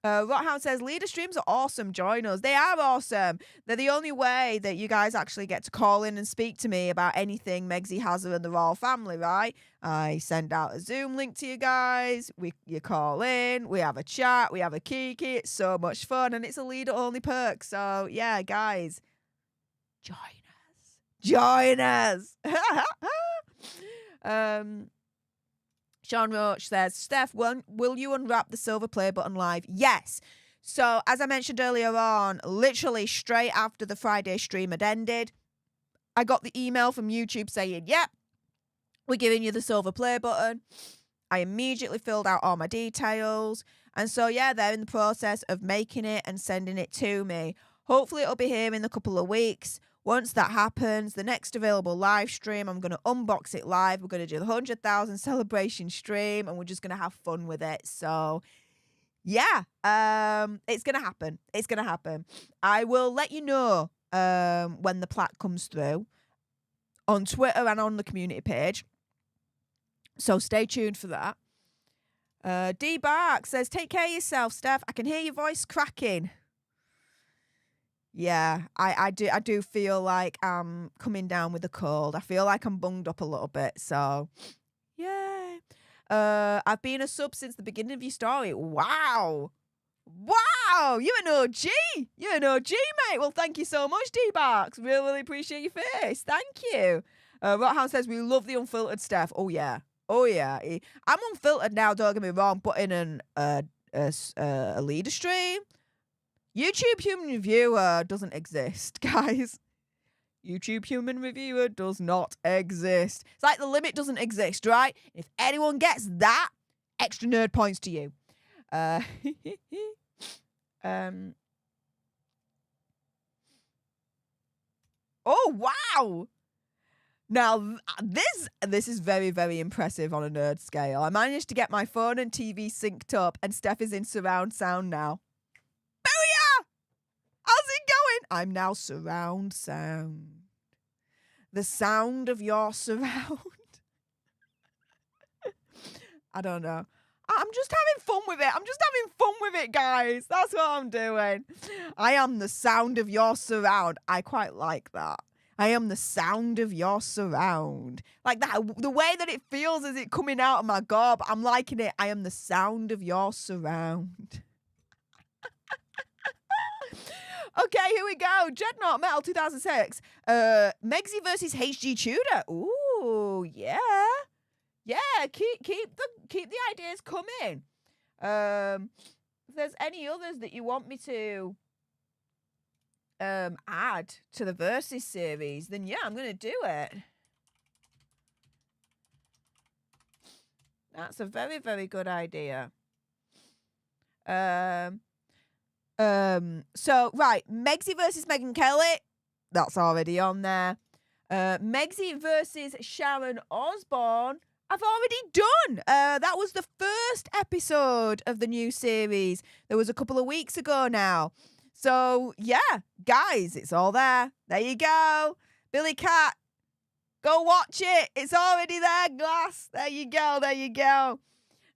Rothound says, leader streams are awesome. Join us. They are awesome. They're the only way that you guys actually get to call in and speak to me about anything Megsy Hazard and the royal family, right? I send out a Zoom link to you guys. You call in. We have a chat. We have a kiki. It's so much fun. And it's a leader-only perk. So, yeah, guys, join us. Join us. Sean Roach says, Steph, will you unwrap the silver play button live? Yes. So, as I mentioned earlier on, literally straight after the Friday stream had ended, I got the email from YouTube saying, yep, we're giving you the silver play button. I immediately filled out all my details. And so, yeah, they're in the process of making it and sending it to me. Hopefully, it'll be here in a couple of weeks. Once that happens, the next available live stream, I'm going to unbox it live. We're going to do the 100,000 celebration stream, and we're just going to have fun with it. So, yeah, it's going to happen. It's going to happen. I will let you know when the plaque comes through on Twitter and on the community page. So, stay tuned for that. D Bark says, take care of yourself, Steph. I can hear your voice cracking. Yeah, I do feel like I'm coming down with a cold. I feel like I'm bunged up a little bit. So, yeah. I've been a sub since the beginning of your story. Wow. Wow, you're an OG. You're an OG, mate. Well, thank you so much, D-Barks. Really, really appreciate your face. Thank you. Rothound says, we love the unfiltered Stef. Oh, yeah. Oh, yeah. I'm unfiltered now, don't get me wrong, but in a leader stream, YouTube Human Reviewer doesn't exist, guys. YouTube Human Reviewer does not exist. It's like the limit doesn't exist, right? If anyone gets that, extra nerd points to you. Oh, wow. Now, this is very, very impressive on a nerd scale. I managed to get my phone and TV synced up, and Steph is in surround sound now. Booyah! How's it going? I'm now surround sound. The sound of your surround. I don't know. I'm just having fun with it. I'm just having fun with it, guys. That's what I'm doing. I am the sound of your surround. I quite like that. I am the sound of your surround. Like that, the way that it feels as it coming out of my gob, I'm liking it. I am the sound of your surround. Okay, here we go. Dreadnought Metal 2006. Megsy versus HG Tudor. Ooh, yeah. Yeah, keep the ideas coming. If there's any others that you want me to add to the Versus series, then yeah, I'm gonna do it. That's a very, very good idea. So right, Megsy versus Meghan Kelly. That's already on there. Megsy versus Sharon Osbourne. I've already done. That was the first episode of the new series. There was a couple of weeks ago now. So, yeah, guys, it's all there. There you go. Billy Cat, go watch it. It's already there, Glass. There you go. There you go.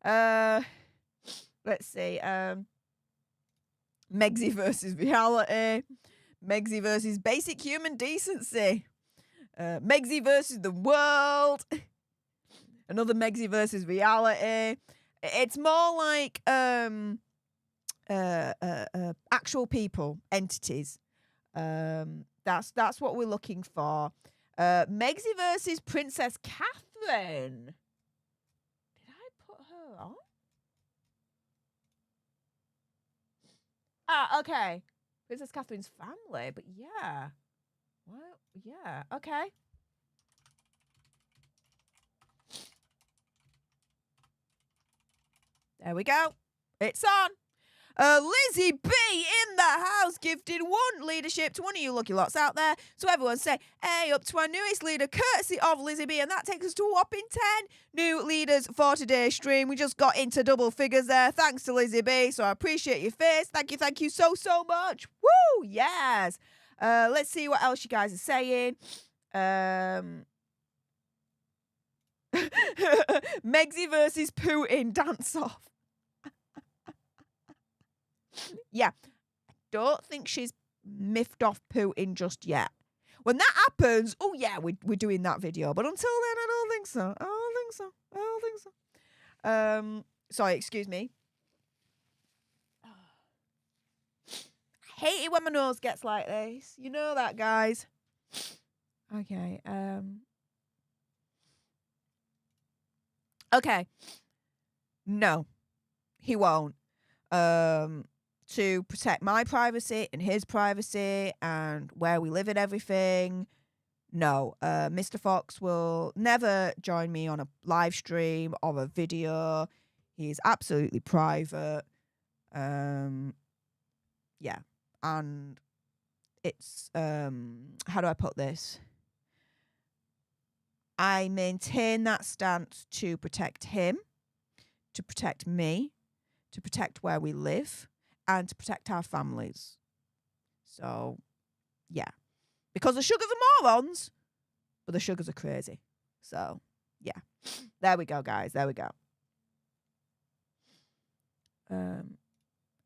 Let's see. Megsy versus reality. Megsy versus basic human decency. Megsy versus the world. Another Megsy versus reality. It's more like actual people, entities. That's what we're looking for. Megsy versus Princess Catherine. Did I put her on? Ah, okay. Princess Catherine's family, but yeah. Well, yeah, okay. There we go. It's on. Lizzie B in the house, gifted 1 leadership to one of you lucky lots out there. So everyone say, hey, up to our newest leader, courtesy of Lizzie B. And that takes us to a whopping 10 new leaders for today's stream. We just got into double figures there. Thanks to Lizzie B. So I appreciate your face. Thank you so much. Woo, yes. Let's see what else you guys are saying. Megsy versus Putin dance off. Yeah, I don't think she's miffed off Putin just yet. When that happens, oh yeah, we're doing that video. But until then, I don't think so. I don't think so. Sorry, excuse me. I hate it when my nose gets like this. You know that, guys. Okay. Okay. No, he won't. To protect my privacy and his privacy and where we live and everything. No, Mr. Fox will never join me on a live stream or a video. He's absolutely private. Yeah. And it's, how do I put this? I maintain that stance to protect him, to protect me, to protect where we live, and to protect our families. So, yeah. Because the sugars are morons, but the sugars are crazy. So, yeah. There we go, guys. There we go.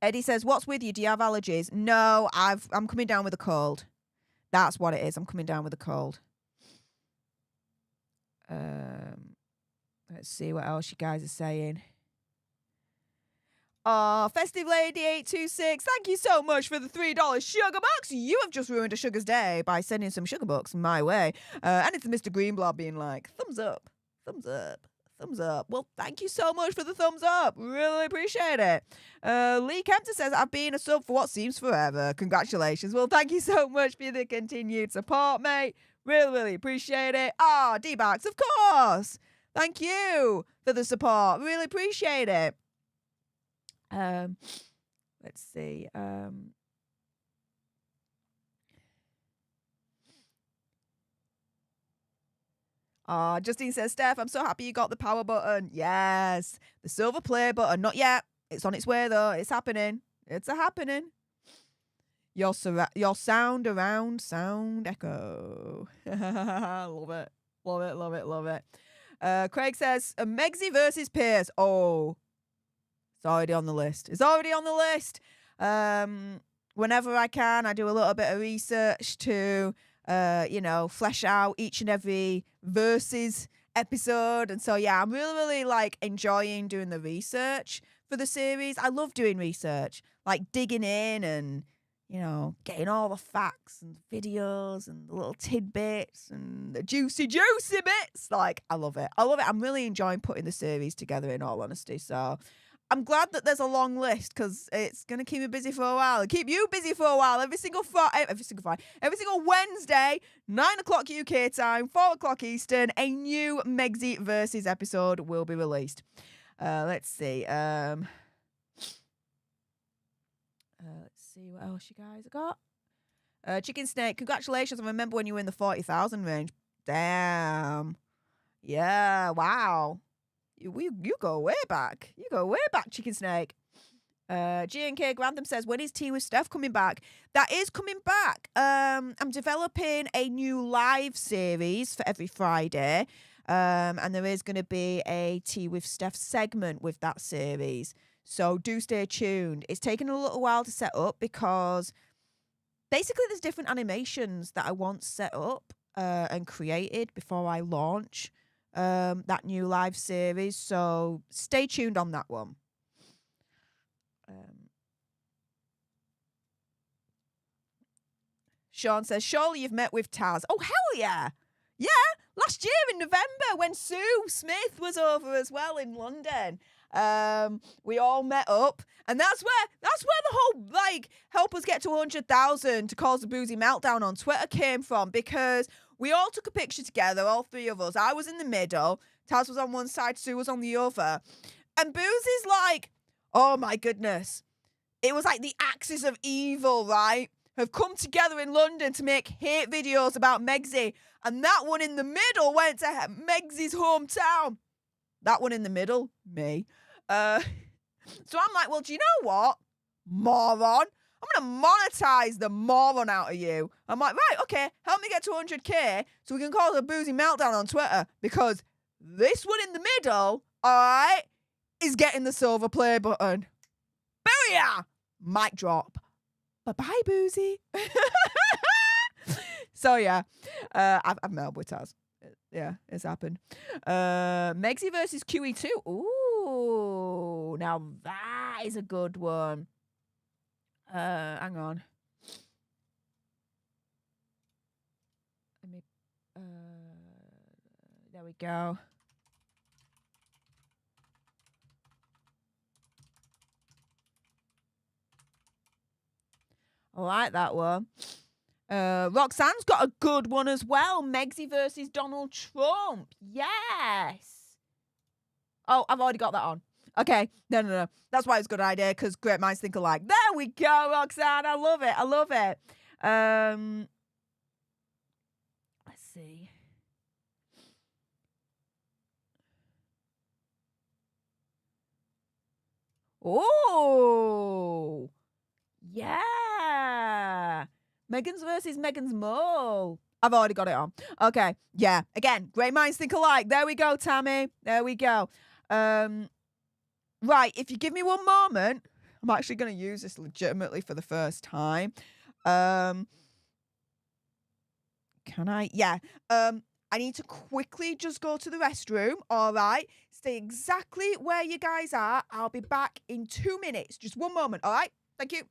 Eddie says, what's with you? Do you have allergies? No, I'm coming down with a cold. That's what it is. I'm coming down with a cold. Let's see what else you guys are saying. Oh, Festive Lady 826, thank you so much for the $3 sugar bucks. You have just ruined a sugar's day by sending some sugar bucks my way. And it's Mr. Greenblob being like, thumbs up, thumbs up, thumbs up. Well, thank you so much for the thumbs up. Really appreciate it. Lee Kempton says, I've been a sub for what seems forever. Congratulations. Well, thank you so much for the continued support, mate. Really, really appreciate it. Ah, D-Backs, of course. Thank you for the support. Really appreciate it. Let's see. Justine says, Stef, I'm so happy you got the power button. Yes. The silver play button. Not yet. It's on its way, though. It's happening. It's a happening. Your sound around sound echo. Love it. Love it, love it, love it. Craig says, Megsy versus Pierce. Oh, it's already on the list. It's already on the list. Whenever I can, I do a little bit of research to, flesh out each and every versus episode. And so, yeah, I'm really, really, like, enjoying doing the research for the series. I love doing research, like digging in and, getting all the facts and videos and the little tidbits and the juicy bits. Like, I love it. I love it. I'm really enjoying putting the series together, in all honesty. So I'm glad that there's a long list because it's going to keep me busy for a while and keep you busy for a while. Every single Wednesday, 9 o'clock UK time, 4 o'clock Eastern, a new Megsy versus episode will be released. Let's see. Let's see what else you guys got. Chicken Snake, congratulations. I remember when you were in the 40,000 range. Damn. Yeah, wow. You go way back. You go way back, Chicken Snake. G&K Grantham says, when is Tea with Steph coming back? That is coming back. I'm developing a new live series for every Friday. And there is going to be a Tea with Steph segment with that series. So do stay tuned. It's taken a little while to set up because basically there's different animations that I want set up and created before I launch that new live series. So stay tuned on that one. Sean says, surely you've met with Taz. Oh, hell yeah. Yeah, last year in November when Sue Smith was over as well in London. We all met up, and that's where the whole, like, help us get to 100,000 to cause a boozy meltdown on Twitter came from, because we all took a picture together, all three of us. I was in the middle, Taz was on one side, Sue was on the other, and Boozy's like, oh my goodness, it was like the axis of evil, right, have come together in London to make hate videos about Megsy, and that one in the middle went to Megsy's hometown. That one in the middle, me. So I'm like, well, do you know what, moron? I'm going to monetize the moron out of you. I'm like, right, okay, help me get to 100K so we can cause a boozy meltdown on Twitter, because this one in the middle, all right, is getting the silver play button. Booyah! Mic drop. Bye-bye, Boozy. So, yeah, I've met up with Taz. Yeah, it's happened. Megsy versus QE2. Ooh, now that is a good one. Hang on. Let me. There we go. I like that one. Roxanne's got a good one as well. Megsy versus Donald Trump. Yes. Oh, I've already got that on. Okay. No. That's why it's a good idea, because great minds think alike. There we go, Roxanne. I love it. I love it. Let's see. Oh. Yeah. Meghan's versus Meghan's mole. I've already got it on. Okay. Yeah. Again, great minds think alike. There we go, Tammy. There we go. Right. If you give me one moment, I'm actually going to use this legitimately for the first time. Can I? Yeah. I need to quickly just go to the restroom. All right. Stay exactly where you guys are. I'll be back in 2 minutes. Just one moment. All right. Thank you.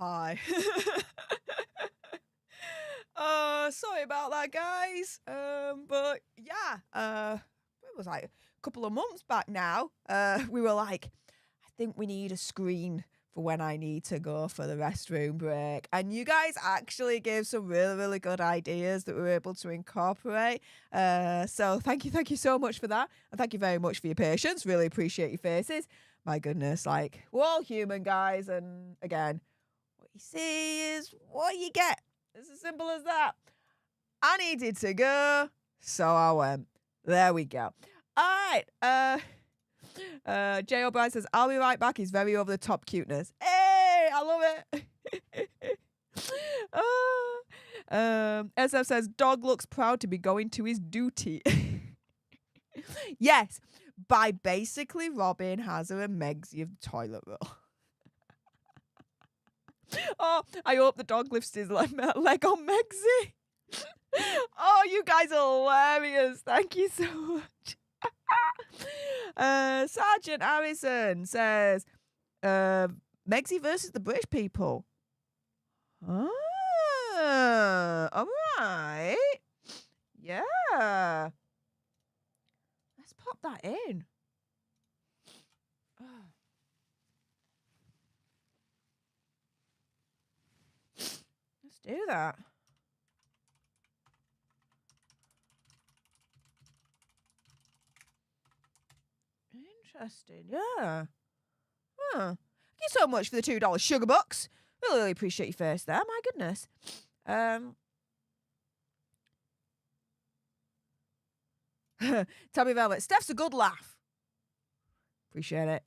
Hi. Sorry about that, guys. But yeah, it was like a couple of months back now. We were like, I think we need a screen for when I need to go for the restroom break. And you guys actually gave some really, really good ideas that we were able to incorporate. So thank you so much for that. And thank you very much for your patience. Really appreciate your faces. My goodness, like, we're all human, guys. And again, what you see is what you get. It's as simple as that. I needed to go, so I went. There we go. All right. Jay O'Brien says, I'll be right back. He's very over the top cuteness. Hey, I love it. SF says, dog looks proud to be going to his duty. Yes, by basically robbing Hazard and Megsy of the toilet roll. Oh, I hope the dog lifts his leg on Megsy. Oh, you guys are hilarious. Thank you so much. Sergeant Harrison says, Megsy versus the British people. Ah, all right. Yeah. Let's pop that in. Let's do that. Interesting. Yeah. Huh. Thank you so much for the $2 sugar bucks. Really appreciate your face there. My goodness. Tommy Velvet. Steph's a good laugh. Appreciate it.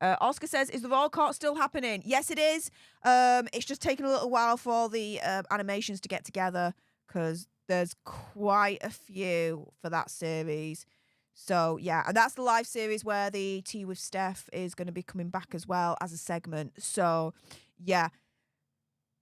Oscar says, is the roll call still happening? Yes, it is. It's just taking a little while for all the animations to get together because there's quite a few for that series. So, yeah, and that's the live series where the Tea with Stef is going to be coming back as well as a segment. So, yeah,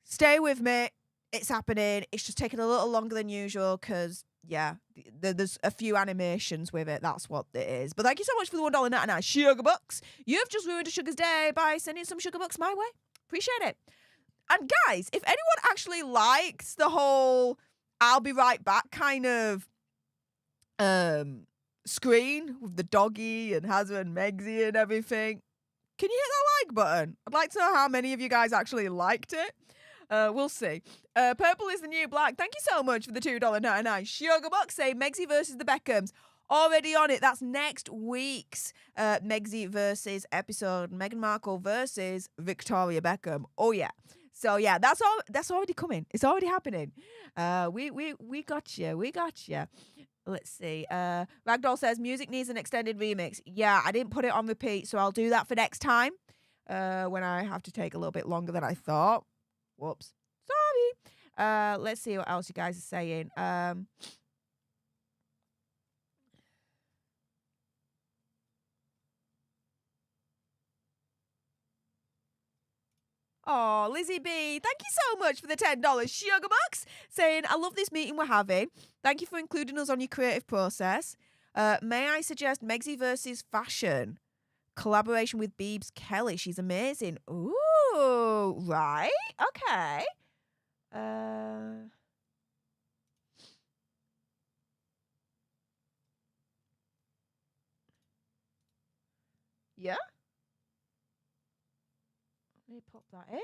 stay with me. It's happening. It's just taking a little longer than usual because, yeah, there's a few animations with it. That's what it is. But thank you so much for the $1.99 sugar bucks. You've just ruined a sugar's day by sending some sugar bucks my way. Appreciate it. And guys, if anyone actually likes the whole I'll be right back kind of screen with the doggy and Hazard and Megsy and everything, can you hit that like button? I'd like to know how many of you guys actually liked it. We'll see. Purple is the new black. Thank you so much for the $2.99 sugar bucks. Say Megsy versus the Beckhams. Already on it. That's next week's Megsy versus episode. Meghan Markle versus Victoria Beckham. Oh yeah. So yeah, that's already coming. It's already happening. We got you. We got you. Let's see. Ragdoll says music needs an extended remix. Yeah, I didn't put it on repeat, so I'll do that for next time. When I have to take a little bit longer than I thought. Whoops. Sorry. Let's see what else you guys are saying. Oh, Lizzie B, thank you so much for the $10 sugar bucks. Saying, I love this meeting we're having. Thank you for including us on your creative process. May I suggest Megsy versus fashion? Collaboration with Beebs Kelly. She's amazing. Ooh, right. Okay. Yeah. Let me pop that in.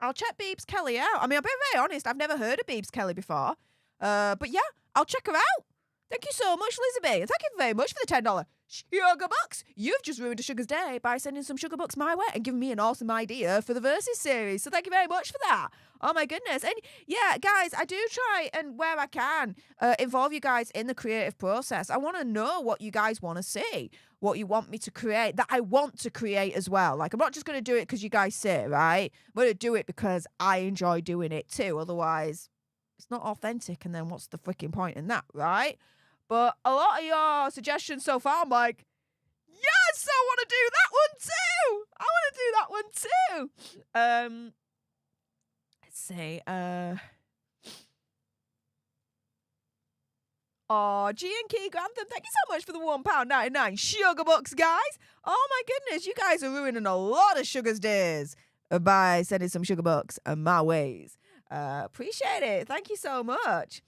I'll check Beebs Kelly out. I mean, I'll be very honest, I've never heard of Beebs Kelly before. But yeah, I'll check her out. Thank you so much, Lizzie. And thank you very much for the $10 sugar bucks. You've just ruined a sugar's day by sending some sugar bucks my way and giving me an awesome idea for the Versus series. So thank you very much for that. Oh my goodness. And yeah, guys, I do try and where I can involve you guys in the creative process. I want to know what you guys want to see, what you want me to create, that I want to create as well. Like, I'm not just going to do it because you guys say it, right? I'm going to do it because I enjoy doing it too. Otherwise, it's not authentic. And then what's the freaking point in that, right? But a lot of your suggestions so far, I'm like, yes, I want to do that one too. Let's see. Oh, G and Key Grantham, thank you so much for the £1.99 sugar bucks, guys. Oh my goodness, you guys are ruining a lot of Sugar's days by sending some sugar bucks my ways. Appreciate it. Thank you so much.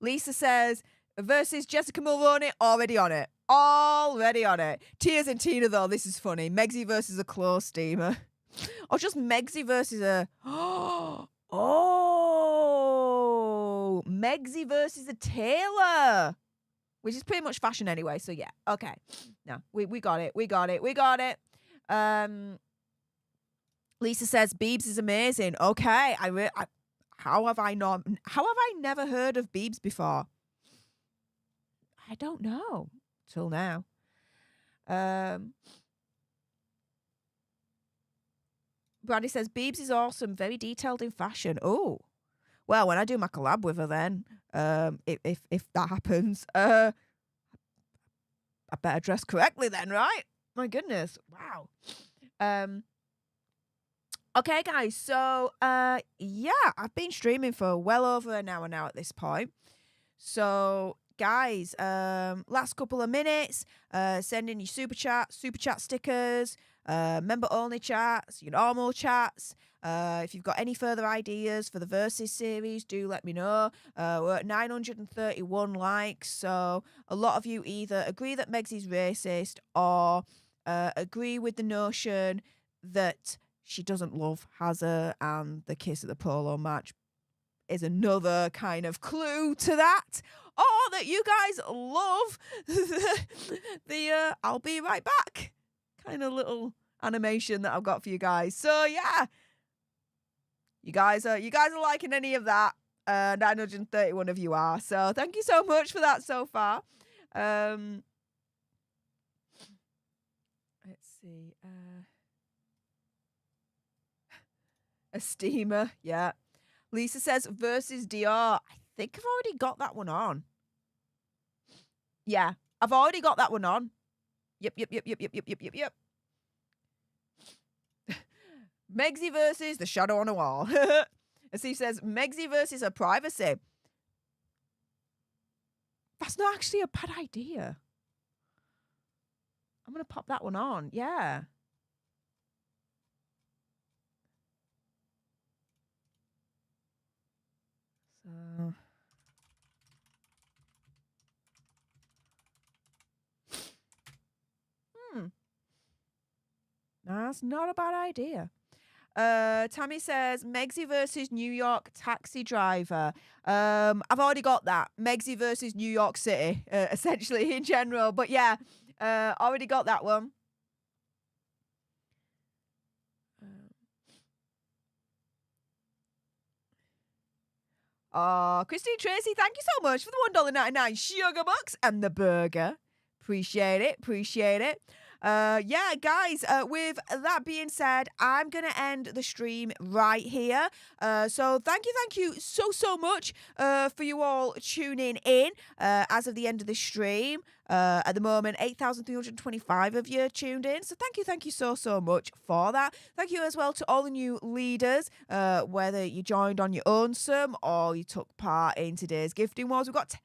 Lisa says, versus Jessica Mulroney, already on it. Already on it. Tears and Tina, though, this is funny. Megsy versus a clothes steamer. Or just Megsy versus a... Oh, Megsy versus a tailor. Which is pretty much fashion anyway, so yeah. Okay. No, we got it. We got it. Lisa says, Biebs is amazing. Okay. How have I never heard of Biebs before? I don't know. Till now. Brandy says, Biebs is awesome, very detailed in fashion. Oh. Well, when I do my collab with her then, if that happens, I better dress correctly then, right? My goodness. Wow. Okay, guys. So, yeah, I've been streaming for well over an hour now at this point. So, guys, last couple of minutes, send in your super chat stickers, member only chats, your normal chats. If you've got any further ideas for the Versus series, do let me know. We're at 931 likes, so a lot of you either agree that Megsy's racist or agree with the notion that she doesn't love Hazard, and the kiss at the polo match is another kind of clue to that. Or that you guys love the I'll be right back kind of little animation that I've got for you guys. So yeah. You guys are liking any of that. 931 of you are. So thank you so much for that so far. Let's see. A steamer, yeah. Lisa says versus Dior. I think I've already got that one on. Yeah, I've already got that one on. Yep. Megsy versus the shadow on a wall. As Steve says, Megsy versus her privacy. That's not actually a bad idea. I'm going to pop that one on. Yeah. So... That's not a bad idea. Tammy says, Megsy versus New York taxi driver. I've already got that. Megsy versus New York City, essentially, in general. But yeah, already got that one. Christine Tracy, thank you so much for the $1.99 sugar bucks and the burger. Appreciate it. Yeah, guys, with that being said, I'm going to end the stream right here. So thank you so much for you all tuning in as of the end of the stream. At the moment, 8,325 of you tuned in. So thank you so much for that. Thank you as well to all the new leaders, whether you joined on your own or you took part in today's gifting wars. We've got 10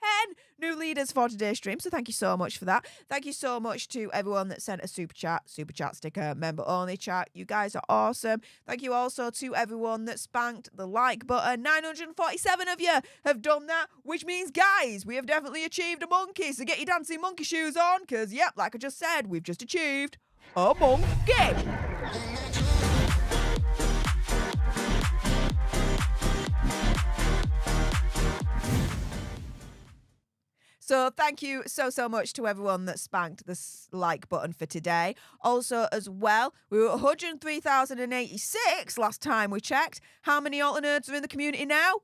new leaders for today's stream, so thank you so much for that. Thank you so much to everyone that sent a super chat sticker, member only chat. You guys are awesome. Thank you also to everyone that spanked the like button. 947 of you have done that, which means, guys, we have definitely achieved a monkey. So get your dancing monkey shoes on, because, yep, like I just said, we've just achieved a monkey. So thank you so much to everyone that spanked the like button for today. Also, as well, we were 103,086 last time we checked. How many alter nerds are in the community now?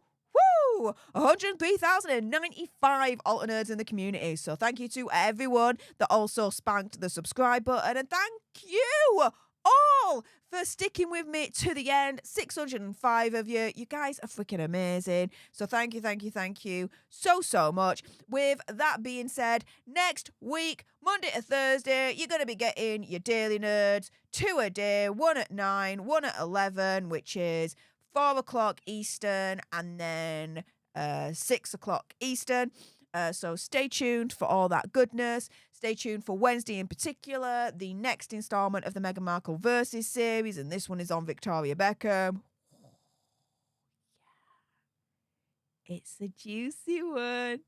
Woo! 103,095 alter nerds in the community. So thank you to everyone that also spanked the subscribe button. And thank you all for sticking with me to the end. 605 of you. You guys are freaking amazing. So thank you so much. With that being said, next week, Monday to Thursday, you're going to be getting your daily nerds, 2 a day, 1 at 9, 1 at 11, which is 4 o'clock Eastern, and then 6 o'clock Eastern. So stay tuned for all that goodness. Stay tuned for Wednesday in particular, the next installment of the Meghan Markle Versus series, and this one is on Victoria Beckham. It's a juicy one.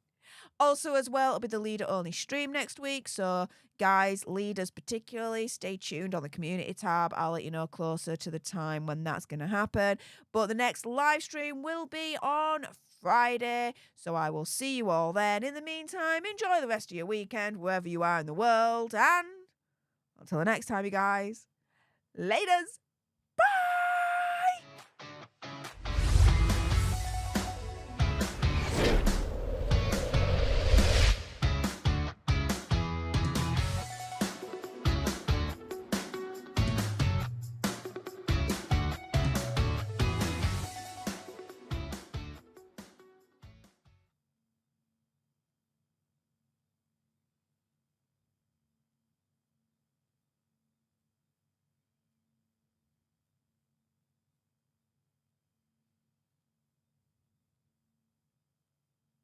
Also, as well, it'll be the leader-only stream next week. So, guys, leaders particularly, stay tuned on the community tab. I'll let you know closer to the time when that's going to happen. But the next live stream will be on Friday. So I will see you all then. In the meantime, enjoy the rest of your weekend, wherever you are in the world. And until the next time, you guys, laters.